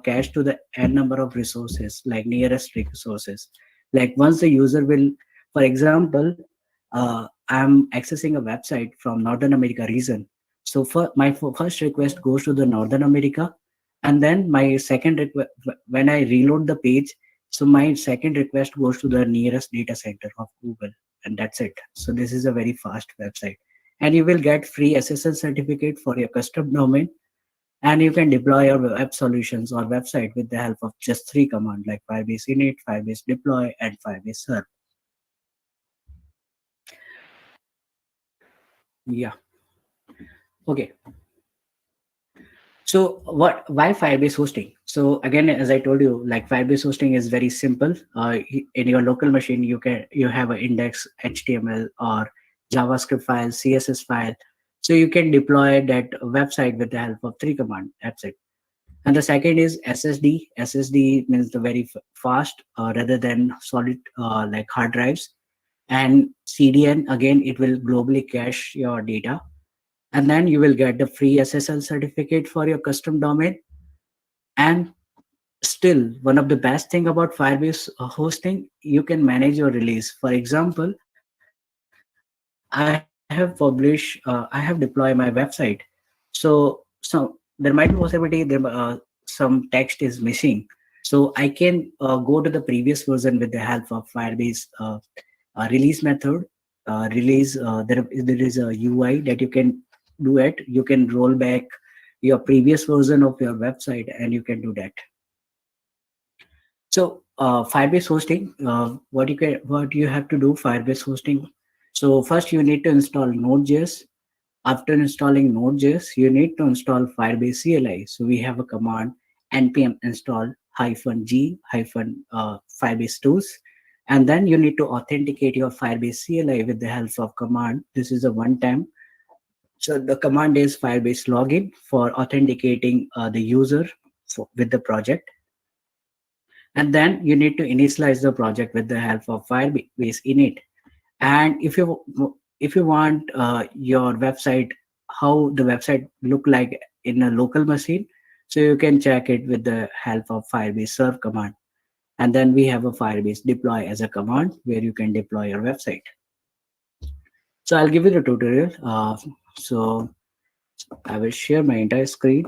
cache to the n number of resources, like nearest resources. Like once the user will, for example, I'm accessing a website from Northern America region. So for my first request goes to the Northern America, and then my second request, when I reload the page, so my second request goes to the nearest data center of Google, and that's it. So this is a very fast website, and you will get free SSL certificate for your custom domain, and you can deploy your web solutions or website with the help of just three commands like Firebase init, Firebase deploy, and Firebase serve. Yeah. Okay. So what? Why Firebase hosting? So again, as I told you, like Firebase hosting is very simple. In your local machine, you have an index HTML or JavaScript file, CSS file. So you can deploy that website with the help of three commands. That's it. And the second is SSD. SSD means the very fast rather than solid like hard drives. And CDN, again, it will globally cache your data, and then you will get the free SSL certificate for your custom domain. And still, one of the best thing about Firebase hosting, you can manage your release. For example, I have deployed my website. So there might be possibility some text is missing. So I can go to the previous version with the help of Firebase release method. Release there is a UI that you can do it. You can roll back your previous version of your website, and you can do that. So Firebase hosting, what you have to do Firebase hosting. So first you need to install Node.js. After installing Node.js, you need to install Firebase CLI. So we have a command npm install -g Firebase tools. And then you need to authenticate your Firebase CLI with the help of command. This is a one time. So the command is Firebase login for authenticating the user with the project. And then you need to initialize the project with the help of Firebase init. And if you want your website, how the website look like in a local machine, so you can check it with the help of Firebase serve command. And then we have a Firebase deploy as a command where you can deploy your website. So I'll give you the tutorial. So I will share my entire screen.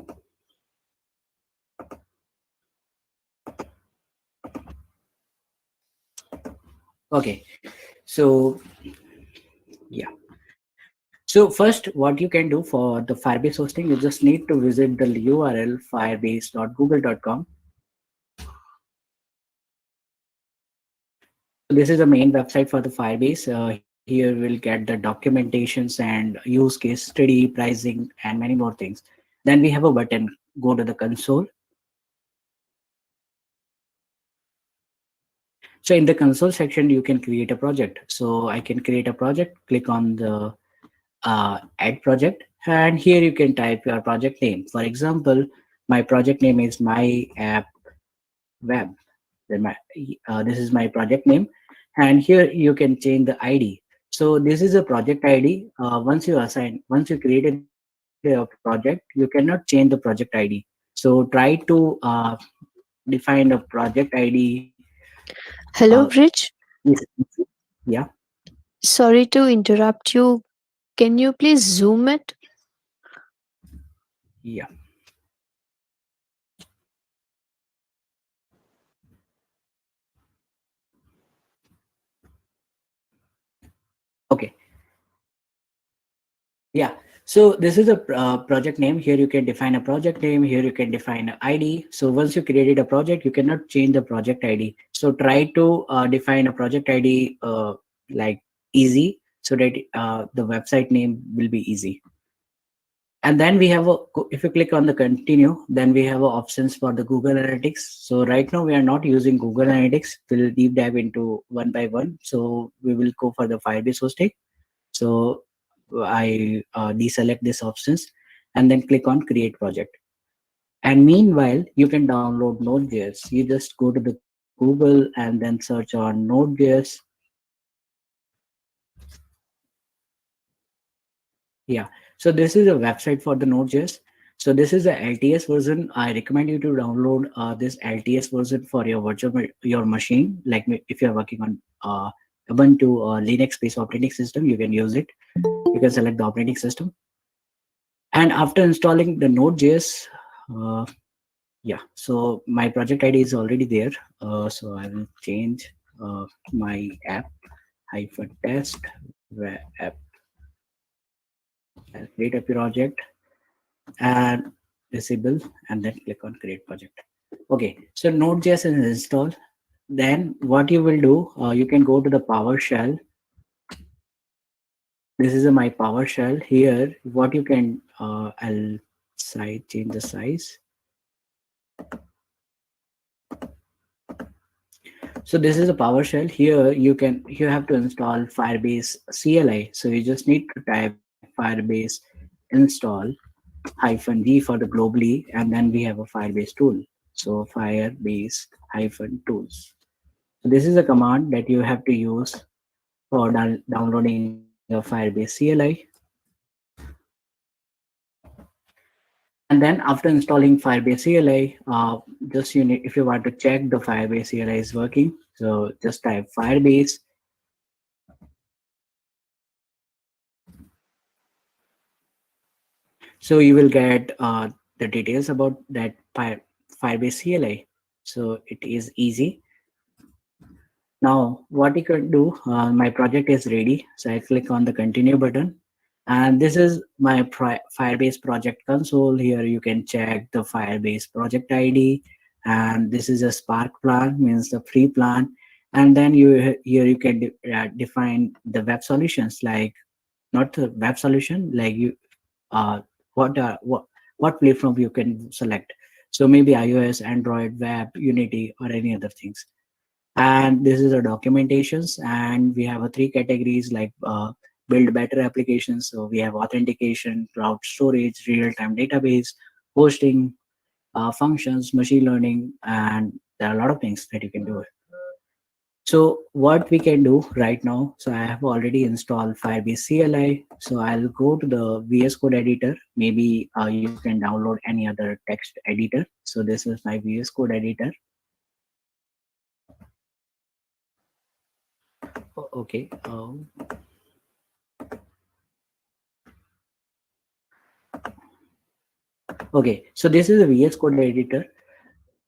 Okay, so yeah. So first, what you can do for the Firebase hosting, you just need to visit the URL firebase.google.com. This is the main website for the Firebase. Here we'll get the documentations and use case study, pricing, and many more things. Then we have a button, go to the console. So in the console section, you can create a project. So I can create a project, click on the add project, and here you can type your project name. For example, my project name is my app web. Then this is my project name, and here you can change the ID. So this is a project ID. Once you created a project, you cannot change the project ID. So try to define a project ID. Uh, Hello, Rich. yeah, Sorry to interrupt you. Can you please zoom it? yeah. Okay. Yeah. So this is a project name. Here you can define a project name. Here you can define an ID. So once you created a project, you cannot change the project ID. So try to define a project ID like easy so that the website name will be easy. And then we have a, if you click on the continue, then we have options for the Google Analytics. So right now we are not using Google Analytics. We'll deep dive into one by one. So we will go for the Firebase hosting. So I deselect these options and then click on create project. And meanwhile, you can download Node.js. You just go to the Google and then search on Node.js. Yeah. So this is a website for the Node.js. So this is the LTS version. I recommend you to download this LTS version for your your machine. Like if you're working on Ubuntu or Linux-based operating system, you can use it. You can select the operating system. And after installing the Node.js, uh, yeah, so my project ID is already there. So I will change my app -test app. I'll create a project and disable and then click on create project. Okay, so Node.js is installed. Then what you will do, you can go to the PowerShell. This is my PowerShell. Here, what you can, I'll change the size. So this is a PowerShell. Here you have to install Firebase CLI. So you just need to type Firebase install -g for the globally, and then we have a Firebase tool. So Firebase -tools. So this is a command that you have to use for downloading a Firebase CLI. And then after installing Firebase CLI, just you need, if you want to check the Firebase CLI is working, so just type Firebase. So you will get the details about that Firebase CLI. So it is easy. Now what you can do, my project is ready. So I click on the continue button. And this is my Firebase project console. Here you can check the Firebase project ID. And this is a Spark plan, means the free plan. And then here you can define the web solutions, like not the web solution, like you uh, what what platform you can select. So maybe iOS, Android, web, Unity, or any other things. And this is the documentations, and we have a three categories, like build better applications. So we have authentication, cloud storage, real-time database, hosting, functions, machine learning, and there are a lot of things that you can do. So what we can do right now, so I have already installed Firebase CLI. So I'll go to the VS Code editor. Maybe you can download any other text editor. So this is my VS Code editor. Okay. Okay. So this is a VS Code editor.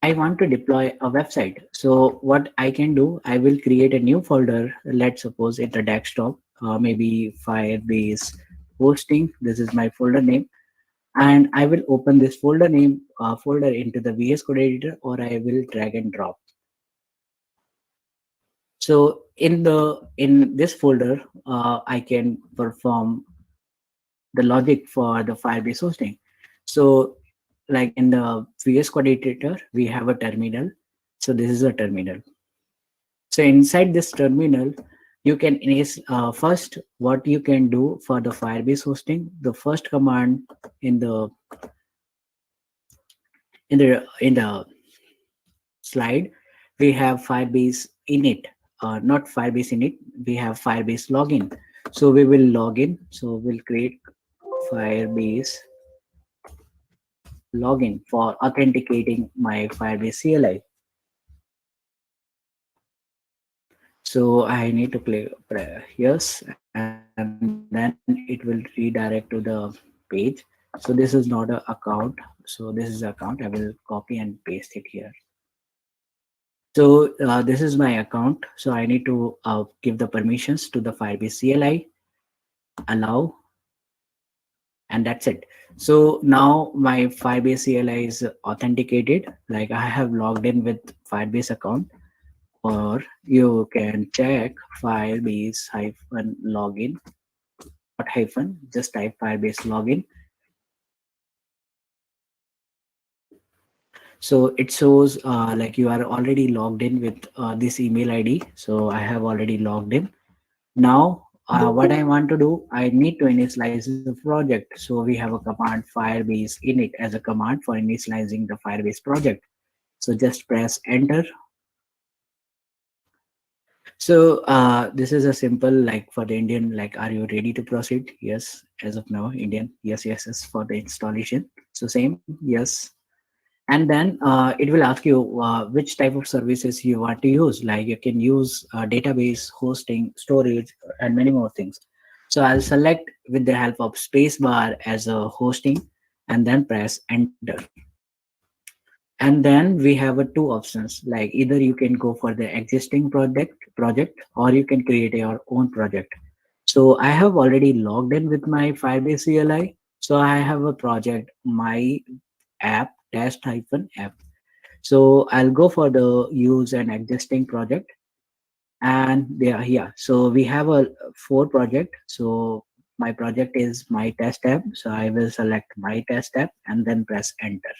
I want to deploy a website. So what I can do, I will create a new folder. Let's suppose it's a desktop, maybe Firebase hosting. This is my folder name, and I will open this folder into the VS Code editor, or I will drag and drop. So in this folder, I can perform the logic for the Firebase hosting. So like in the VS Code editor, we have a terminal. So this is a terminal. So inside this terminal, you can first what you can do for the Firebase hosting. The first command in the slide, we have Firebase init, not Firebase init. We have Firebase login. So we will log in. So we'll create Firebase login for authenticating my Firebase CLI. So I need to click yes, and then it will redirect to the page. So this is not a account. So this is account. I will copy and paste it here. So this is my account. So I need to give the permissions to the Firebase CLI, allow, and that's it. So now my Firebase CLI is authenticated. Like I have logged in with Firebase account, or you can check Firebase hyphen login, not hyphen, just type Firebase login. So it shows like you are already logged in with this email ID. So I have already logged in. Now, what I want to do, I need to initialize the project. So we have a command Firebase init as a command for initializing the Firebase project. So just press enter. So this is a simple, like for the Indian, like, are you ready to proceed? Yes, as of now, Indian. Yes, yes, yes, for the installation. So same, yes. And then it will ask you which type of services you want to use. Like you can use database, hosting, storage, and many more things. So I'll select with the help of spacebar as a hosting, and then press enter. And then we have two options, like either you can go for the existing project, or you can create your own project. So I have already logged in with my Firebase CLI. So I have a project, my app test hyphen app. So I'll go for the use an existing project, and there, yeah. So we have a four project. So my project is my test app. So I will select my test app and then press enter.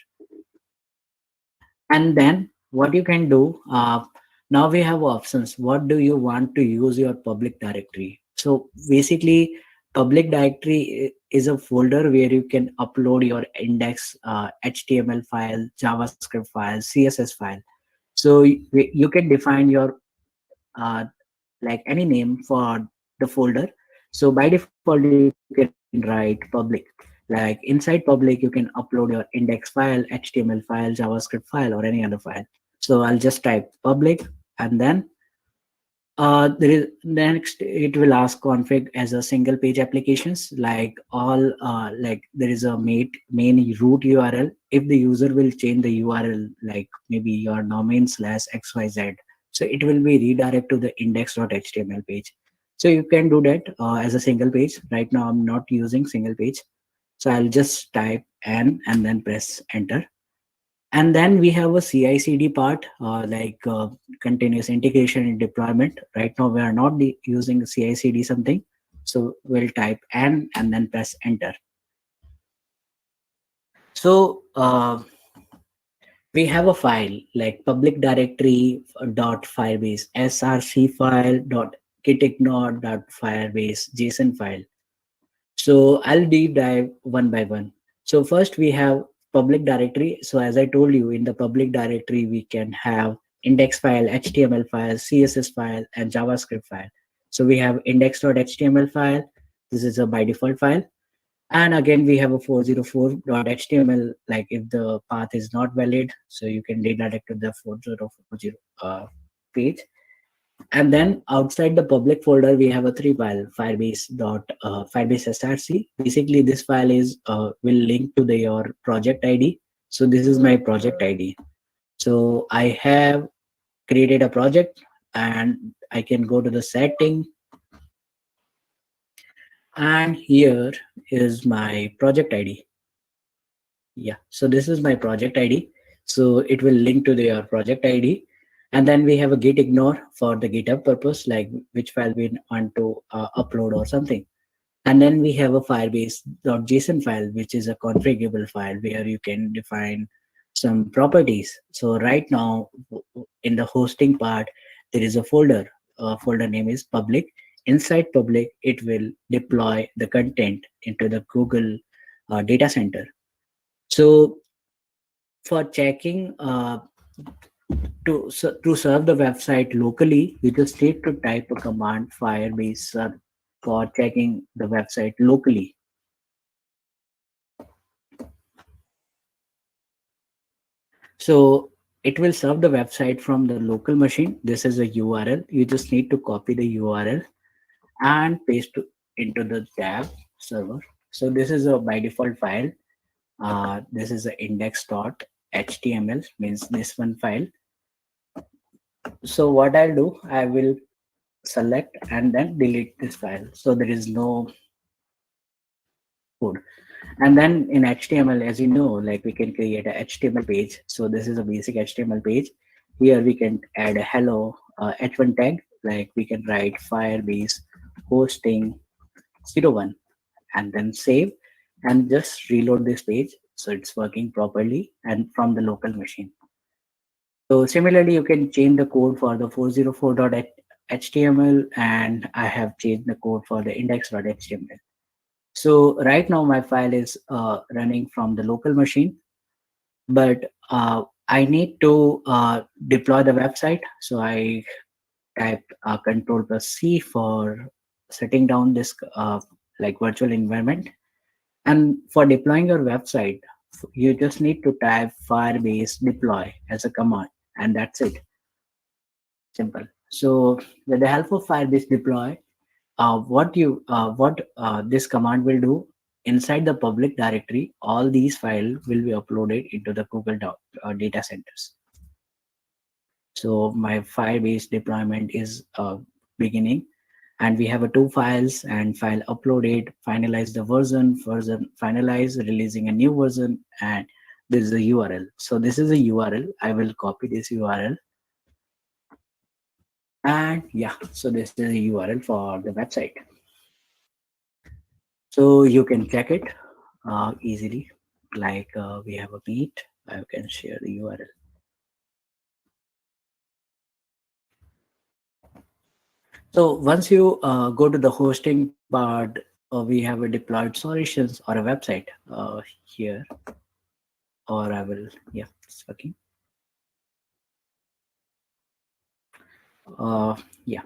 And then what you can do, now we have options. What do you want to use your public directory? So basically, public directory is a folder where you can upload your index HTML file, JavaScript file, CSS file. So you can define your uh, like any name for the folder. So by default, you can write public. Like inside public, you can upload your index file, HTML file, JavaScript file, or any other file. So I'll just type public, and then there is next it will ask config as a single page applications, like all like there is a main root URL. If the user will change the URL, like maybe your domain slash xyz, so it will be redirect to the index.html page. So you can do that as a single page. Right now I'm not using single page, so I'll just type n and then press enter. And then we have a CI/CD part, continuous integration and deployment. Right now, we are not using CI/CD something, so we'll type N and then press enter. So we have a file like public directory dot firebase src file dot gitignore dot firebase JSON file. So I'll deep dive one by one. So first we have public directory. So as I told you, in the public directory, we can have index file, HTML file, CSS file, and JavaScript file. So we have index.html file. This is a by default file. And again, we have a 404.html, like if the path is not valid, so you can redirect to the 4040 page. And then outside the public folder, we have a three file, Firebase src. Basically, this file is will link to your project ID. So this is my project ID. So I have created a project, and I can go to the setting, and here is my project ID. Yeah, so this is my project ID. So it will link to your project ID. And then we have a git ignore for the GitHub purpose, like which file we want to upload or something. And then we have a firebase.json file, which is a configurable file where you can define some properties. So right now in the hosting part, there is a folder. Folder name is public. Inside public, it will deploy the content into the Google data center. So for checking to serve the website locally, you just need to type a command firebase serve for checking the website locally. So it will serve the website from the local machine. This is a URL. You just need to copy the URL and paste into the tab server. So this is a by default file. This is a index.html, means this one file. So what I'll do, I will select and then delete this file. So there is no code. And then in HTML, as you know, like we can create a HTML page. So this is a basic HTML page. Here we can add a hello H1 tag, like we can write Firebase hosting 01 and then save and just reload this page. So it's working properly and from the local machine. So similarly, you can change the code for the 404.html, and I have changed the code for the index.html. So right now my file is running from the local machine, but I need to deploy the website. So I type Control plus C for setting down this like virtual environment. And for deploying your website, you just need to type Firebase deploy as a command, and that's it. Simple. So with the help of Firebase deploy, what this command will do, inside the public directory, all these files will be uploaded into the Google data centers. So my Firebase deployment is beginning, and we have two files and file uploaded, finalize the version finalize, releasing a new version, and this is a URL. So this is a URL. I will copy this URL, and yeah, so this is a URL for the website. So you can check it easily. Like we have a meet, I can share the URL. So once you go to the hosting part, we have a deployed solutions or a website here, or I will, yeah, it's working. Yeah.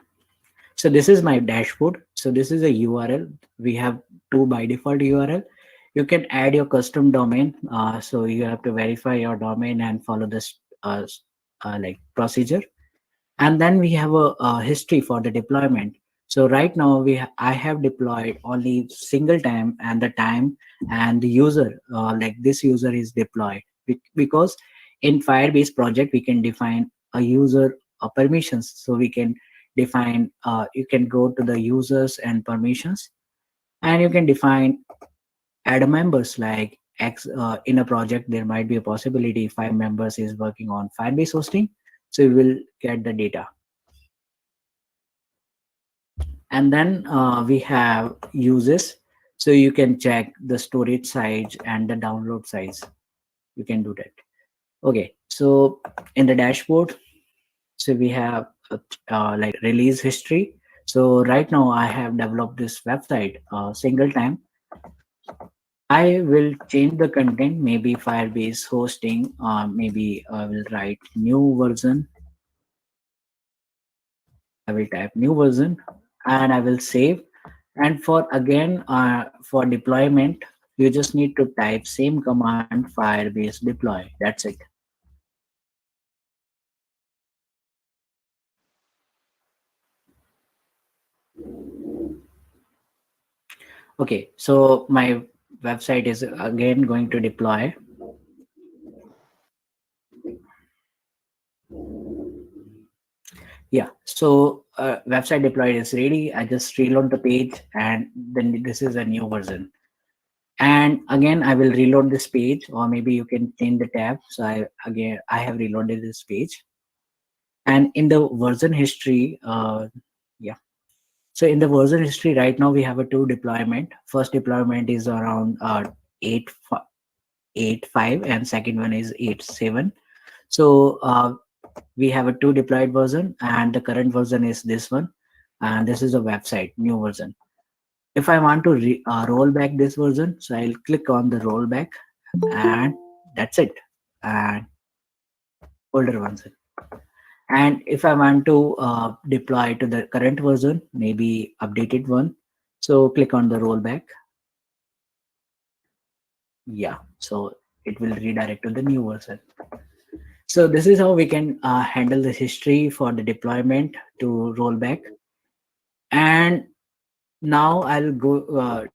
So this is my dashboard. So this is a URL. We have two by default URL. You can add your custom domain. So you have to verify your domain and follow this like procedure. And then we have a history for the deployment. So right now I have deployed only single time, and the time and the user, like this user is deployed because in Firebase project we can define a user permissions. So we can define, you can go to the users and permissions, and you can define add members like in a project there might be a possibility 5 members is working on Firebase hosting, so you will get the data. And then we have uses, so you can check the storage size and the download size. You can do that. Okay, so in the dashboard, so we have like release history. So right now I have developed this website single time. I will change the content, maybe Firebase hosting, maybe I will write new version. I will type new version and I will save. And for again, for deployment, you just need to type same command Firebase deploy. That's it. Okay, so my website is again going to deploy. Yeah, so website deployed is ready. I just reload the page and then this is a new version. And again, I will reload this page, or maybe you can change the tab. So I have reloaded this page. And in the version history, yeah. So in the version history right now, we have a two deployment. First deployment is around 8.5 and second one is 8.7. So we have a two deployed version and the current version is this one. And this is a website, new version. If I want to roll back this version, so I'll click on the rollback and that's it. And older version. And if I want to deploy to the current version, maybe updated one, so click on the rollback. Yeah, so it will redirect to the new version. So this is how we can handle the history for the deployment to rollback. And now I'll go,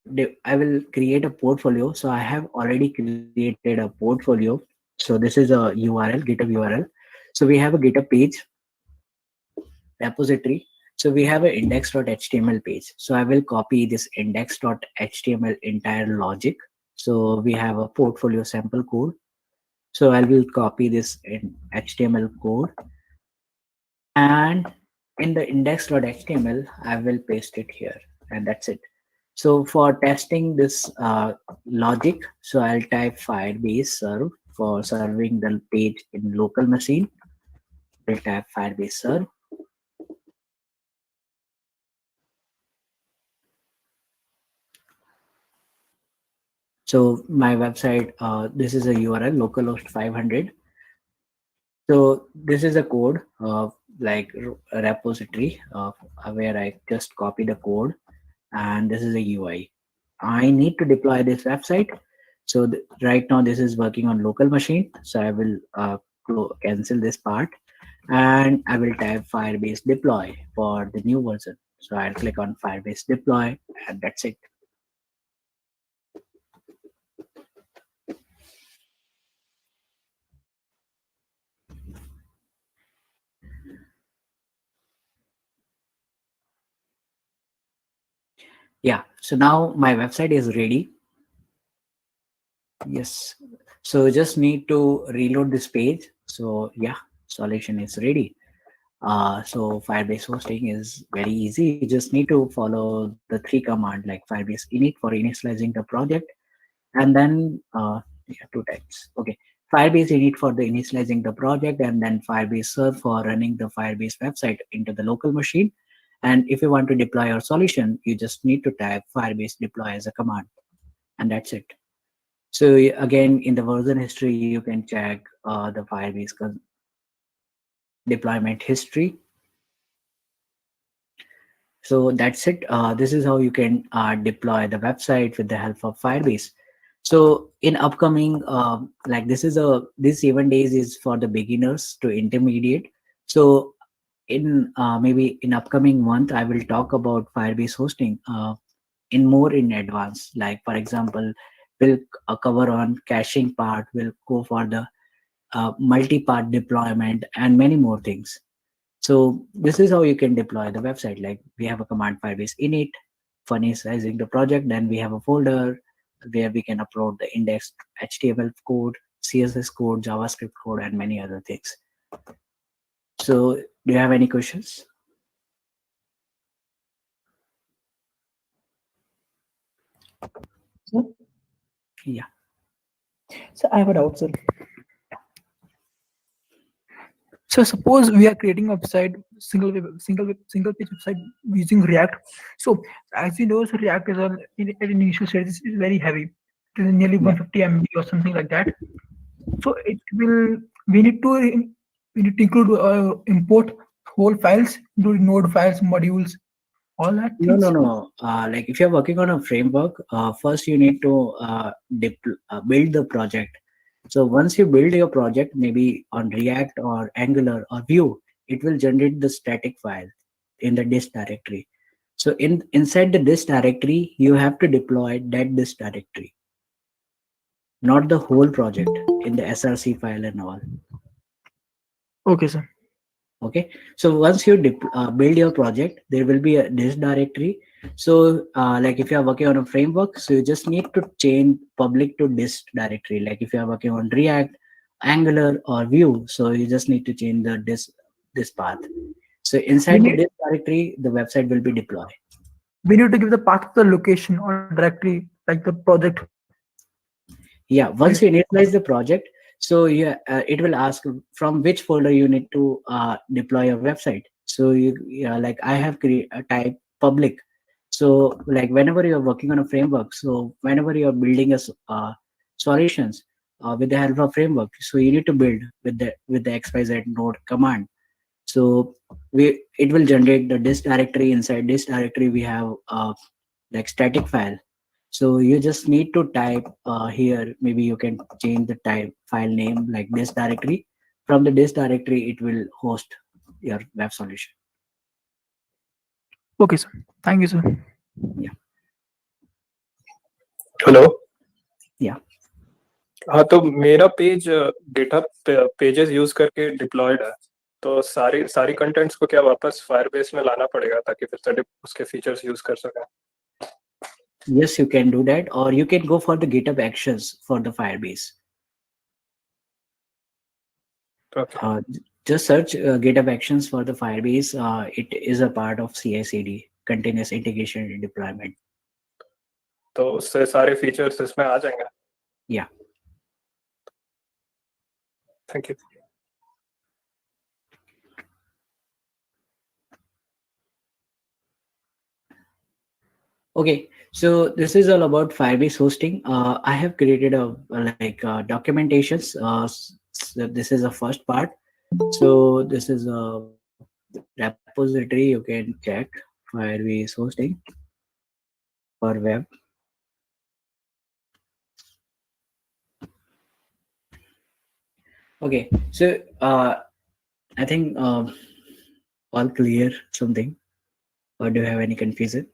I will create a portfolio. So I have already created a portfolio. So this is a URL, GitHub URL. So we have a GitHub page, repository. So we have an index.html page. So I will copy this index.html entire logic. So we have a portfolio sample code. So I will copy this in HTML code and in the index.html, I will paste it here and that's it. So for testing this logic, so I'll type Firebase serve for serving the page in local machine. We'll type Firebase serve. So my website, this is a URL, localhost 500. So this is a code like a repository where I just copy the code and this is a UI. I need to deploy this website. So right now this is working on local machine. So I will cancel this part and I will type Firebase deploy for the new version. So I'll click on Firebase deploy and that's it. Yeah, so now my website is ready. Yes, so just need to reload this page. So yeah, solution is ready. So Firebase hosting is very easy. You just need to follow the three command like Firebase init for initializing the project, and then yeah, two times. Okay, Firebase init for the initializing the project, and then Firebase serve for running the Firebase website into the local machine. And if you want to deploy your solution, you just need to type Firebase deploy as a command, and that's it. So again, in the version history, you can check the Firebase deployment history. So that's it. This is how you can deploy the website with the help of Firebase. So in upcoming, like this 7 days is for the beginners to intermediate. So in maybe in upcoming month, I will talk about Firebase hosting in more in advance. Like for example, we'll cover on caching part. We'll go for the multi-part deployment and many more things. So this is how you can deploy the website. Like we have a command Firebase init for initializing the project. Then we have a folder where we can upload the indexed HTML code, CSS code, JavaScript code, and many other things. So, do you have any questions? So, Yeah. so I have a doubt, sir. So suppose we are creating a website, single page website using React. So as you know, so React is on in at initial stage is very heavy. It is nearly Yeah. 150 MB or something like that. So it will we need to we need to include import whole files, including node files, modules, all that No, no, things. no. Like if you're working on a framework, first you need to build the project. So once you build your project, maybe on React or Angular or Vue, it will generate the static file in the disk directory. So inside the disk directory, you have to deploy that disk directory, not the whole project in the SRC file and all. Okay, sir. Okay, so once you build your project, there will be a disk directory. So like if you are working on a framework, so you just need to change public to disk directory. Like if you are working on React, Angular or Vue, so you just need to change the disk path. So We inside the need disk directory, the website will be deployed. we need to give the path of the location or directory like the project. Yeah, Right. once you initialize the project, so yeah, it will ask from which folder you need to deploy your website. So you, yeah, like I have type public. So like whenever you're working on a framework, so whenever you're building solutions with the help of framework, so you need to build with the xyz node command. So it will generate the disk directory. Inside this directory we have like static file. So you just need to type here, maybe you can change the type file name like this directory. From the this directory it will host your web solution. Okay, sir. Thank you, sir. Yeah. Hello. Yeah. हाँ, तो मेरा page GitHub pages use करके diploid है. तो सारी सारी contents को क्या वापस फायरबेस में लाना पड़ेगा ताकि फिर से उसके फीचर्स यूज कर सकें? Yes, you can do that, or you can go for the GitHub Actions for the Firebase. Okay. Just search GitHub Actions for the Firebase. It is a part of CI/CD, continuous integration and deployment. तो उससे सारे features इसमें आ जाएंगे. Yeah. Thank you. Okay, so this is all about Firebase hosting. I have created a like documentations. So this is the first part. So this is a repository. You can check Firebase hosting for web. Okay, so I think all clear something, or do you have any confusion?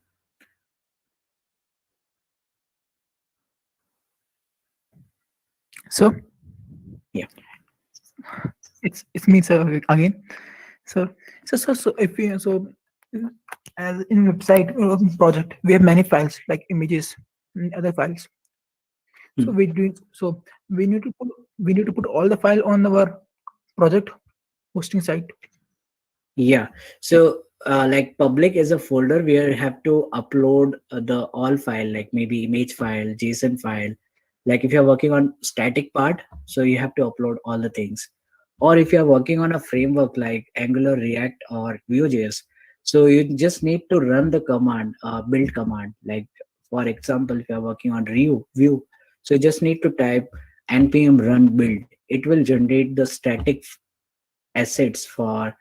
So Yeah. it's me, sir, again. So if we as in website project we have many files like images and other files. So Hmm. we need to put all the file on our project hosting site. Yeah. So like public is a folder where you have to upload the all file, like maybe image file, JSON file. Like if you're working on static part, so you have to upload all the things. Or if you're working on a framework like Angular, React, or Vue.js, so you just need to run the command, build command. Like for example, if you're working on Vue, so you just need to type npm run build. It will generate the static assets for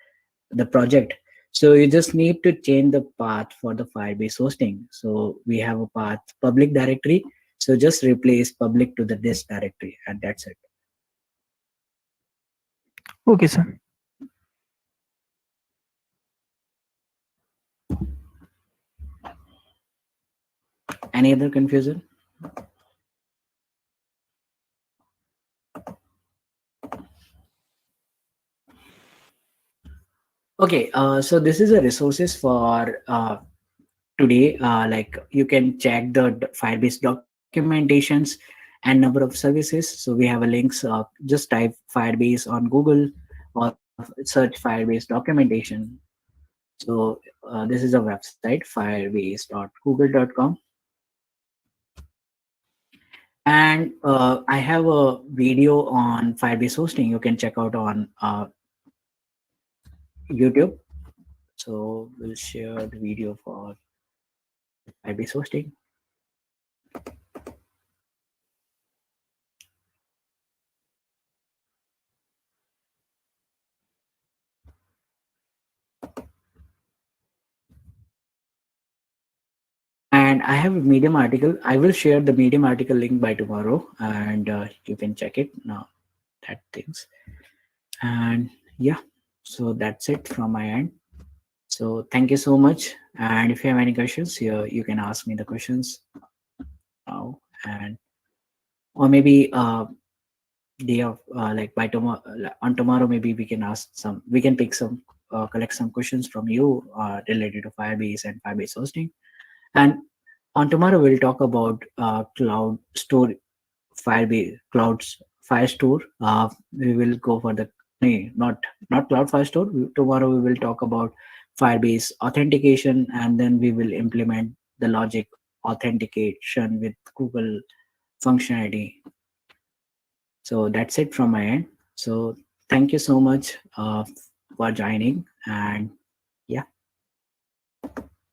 the project. So you just need to change the path for the Firebase hosting. So we have a path public directory. So just replace public to the disk directory, and that's it. Okay, sir. Any other confusion? Okay, so this is a resources for today. Like you can check the Firebase documentation. documentations and number of services. So we have a links. Just type Firebase on Google or search Firebase documentation. So this is a website, firebase.google.com. And I have a video on Firebase hosting you can check out on YouTube. So we'll share the video for Firebase hosting. And I have a Medium article. I will share the Medium article link by tomorrow, and you can check it now. That things. And yeah, so that's it from my end. So thank you so much. And if you have any questions, you can ask me the questions now, and or maybe day of like by tomorrow on tomorrow maybe we can pick some collect some questions from you related to Firebase and Firebase hosting. And on tomorrow we'll talk about cloud store Firebase clouds Firestore. We will go for the no, not Cloud Firestore. Tomorrow we will talk about Firebase authentication, and then we will implement the logic authentication with Google functionality. So that's it from my end. So thank you so much for joining, and